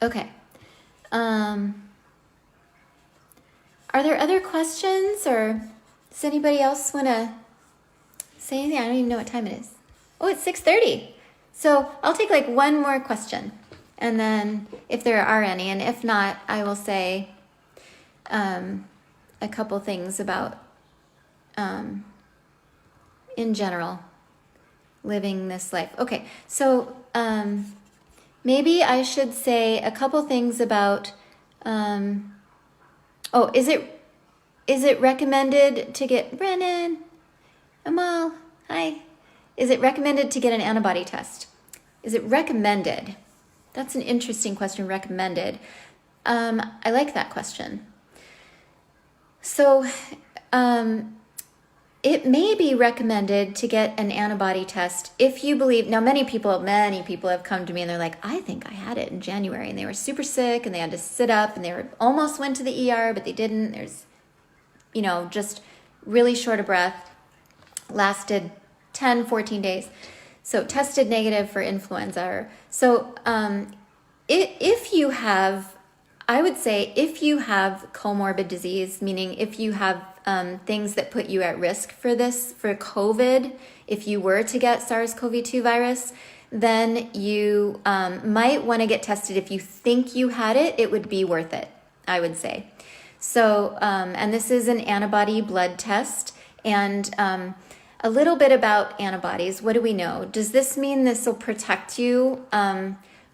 okay. Are there other questions, or does anybody else want to say anything? I don't even know what time it is. Oh, it's 6:30. So I'll take like one more question, and then if there are any, and if not, I will say a couple things about in general living this life. Okay, so maybe I should say a couple things about is it recommended to get, Brennan, Amal, hi, is it recommended to get an antibody test? Is it recommended? That's an interesting question, recommended. I like that question. So it may be recommended to get an antibody test if you believe. Now, many people have come to me and they're like, I think I had it in January, and they were super sick and they had to sit up and almost went to the ER, but they didn't. There's, just really short of breath, lasted 10, 14 days. So tested negative for influenza. So if you have, I would say if you have comorbid disease, meaning if you have things that put you at risk for COVID, if you were to get SarsCoV2 virus, then you might want to get tested. If you think you had it, it would be worth it, I would say. So, and this is an antibody blood test. And a little bit about antibodies. What do we know? Does this mean this will protect you?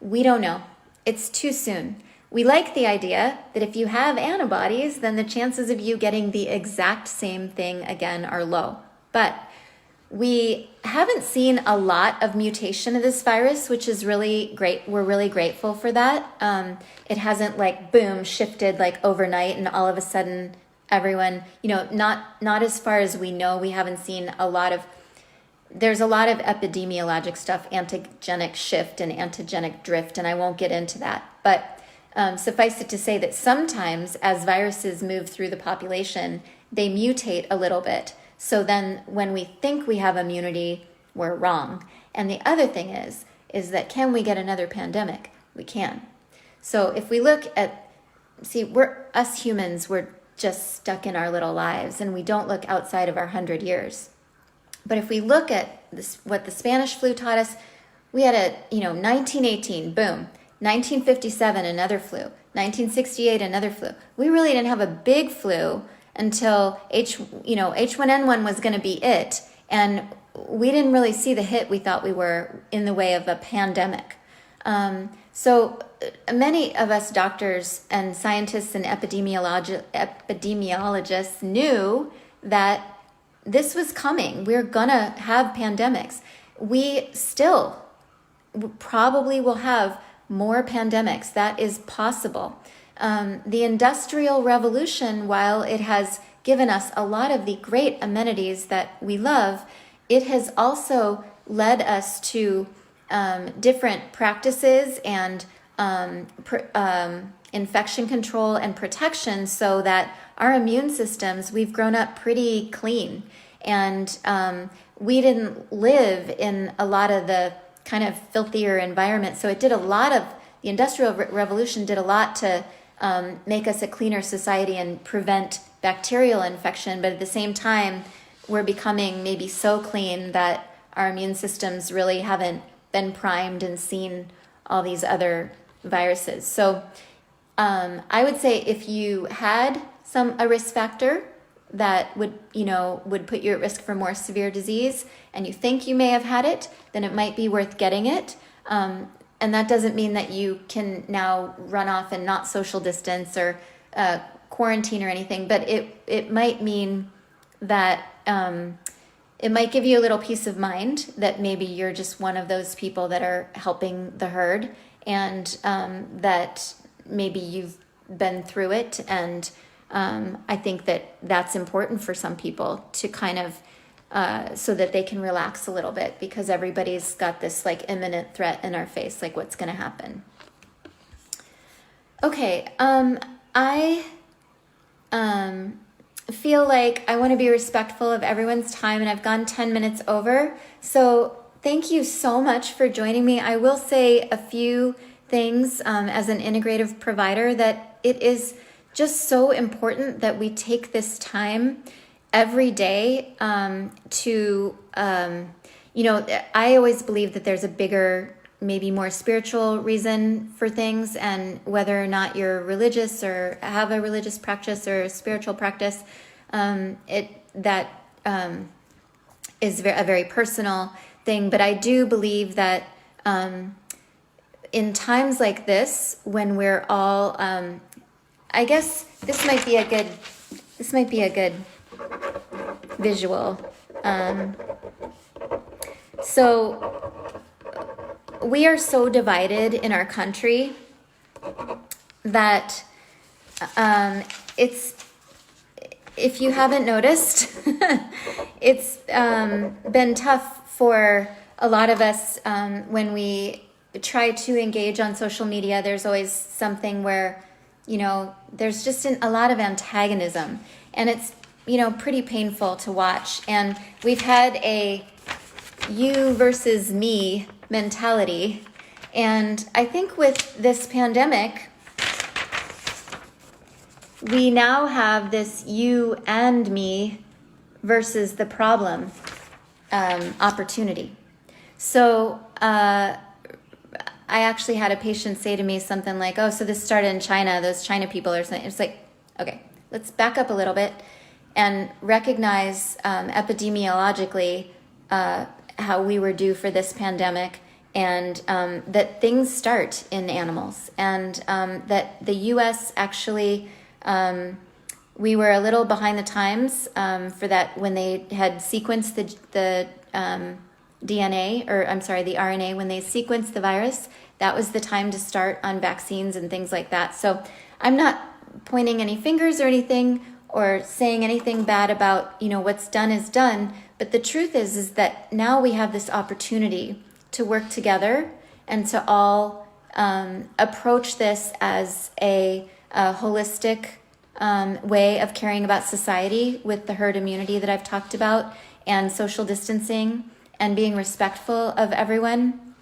We don't know. It's too soon. We like the idea that if you have antibodies, then the chances of you getting the exact same thing again are low. But we haven't seen a lot of mutation of this virus, which is really great. We're really grateful for that. It hasn't boom, shifted overnight, and all of a sudden everyone, not as far as we know, we haven't seen there's a lot of epidemiologic stuff, antigenic shift and antigenic drift, and I won't get into that. But suffice it to say that sometimes as viruses move through the population, they mutate a little bit. So then when we think we have immunity, we're wrong. And the other thing is that can we get another pandemic? We can. So if we look at, us humans, we're just stuck in our little lives and we don't look outside of our 100 years. But if we look at this, what the Spanish flu taught us, we had 1918, boom. 1957, another flu. 1968, another flu. We really didn't have a big flu until H1N1 was going to be it. And we didn't really see the hit we thought we were in the way of a pandemic. So many of us doctors and scientists and epidemiologists knew that this was coming. We're going to have pandemics. We still probably will have more pandemics. That is possible. The Industrial Revolution, while it has given us a lot of the great amenities that we love, it has also led us to different practices and infection control and protection, so that our immune systems, we've grown up pretty clean. And we didn't live in a lot of the kind of filthier environment. So the Industrial Revolution did a lot to make us a cleaner society and prevent bacterial infection. But at the same time, we're becoming maybe so clean that our immune systems really haven't been primed and seen all these other viruses. So I would say if you had a risk factor, that would put you at risk for more severe disease, and you think you may have had it, then it might be worth getting it. And that doesn't mean that you can now run off and not social distance or quarantine or anything, but it might mean that it might give you a little peace of mind that maybe you're just one of those people that are helping the herd, and that maybe you've been through it. And I think that that's important for some people to kind of so that they can relax a little bit, because everybody's got this like imminent threat in our face, like what's going to happen. Okay, I feel like I want to be respectful of everyone's time, and I've gone 10 minutes over. So thank you so much for joining me. I will say a few things as an integrative provider, that it is just so important that we take this time every day to, I always believe that there's a bigger, maybe more spiritual reason for things, and whether or not you're religious or have a religious practice or a spiritual practice, is a very personal thing. But I do believe that in times like this, when we're all, I guess this might be a good visual. So we are so divided in our country that it's, if you haven't noticed, it's been tough for a lot of us when we try to engage on social media. There's always something where, there's just a lot of antagonism, and it's, pretty painful to watch. And we've had a you versus me mentality. And I think with this pandemic, we now have this you and me versus the problem opportunity. So I actually had a patient say to me something like, oh, so this started in China, those China people or something. It's like, okay, let's back up a little bit and recognize epidemiologically how we were due for this pandemic, and that things start in animals, and that the U.S. actually, we were a little behind the times for that when they had sequenced the DNA, or I'm sorry, the RNA, when they sequenced the virus. That was the time to start on vaccines and things like that. So I'm not pointing any fingers or anything, or saying anything bad about, what's done is done. But the truth is that now we have this opportunity to work together and to all approach this as a holistic way of caring about society, with the herd immunity that I've talked about, and social distancing, and being respectful of everyone.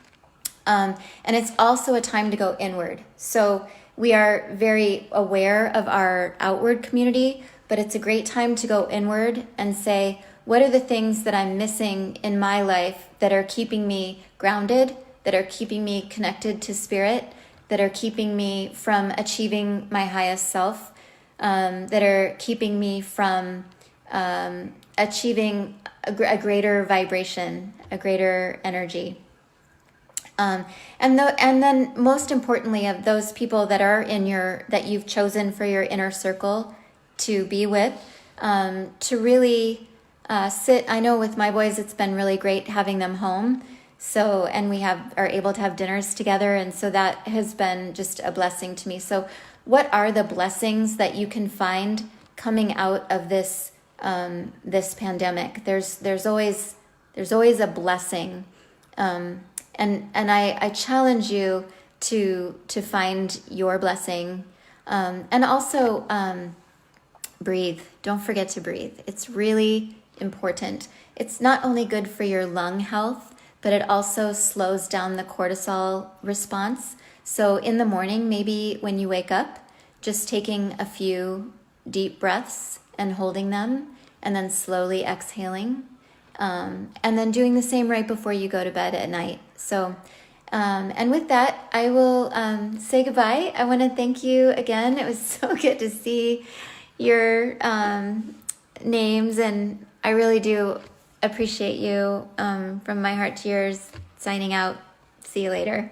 And it's also a time to go inward. So we are very aware of our outward community, but it's a great time to go inward and say, what are the things that I'm missing in my life that are keeping me grounded, that are keeping me connected to spirit, that are keeping me from achieving my highest self, that are keeping me from achieving a greater vibration, a greater energy. And then most importantly, of those people that are that you've chosen for your inner circle to be with, to really sit. I know with my boys, it's been really great having them home. So, and we are able to have dinners together. And so that has been just a blessing to me. So what are the blessings that you can find coming out of this, this pandemic? There's always a blessing. And I challenge you to find your blessing. And also, breathe. Don't forget to breathe. It's really important. It's not only good for your lung health, but it also slows down the cortisol response. So in the morning, maybe when you wake up, just taking a few deep breaths and holding them, and then slowly exhaling, and then doing the same right before you go to bed at night. So, and with that, I will say goodbye. I want to thank you again. It was so good to see your names, and I really do appreciate you. From my heart to yours, signing out. See you later.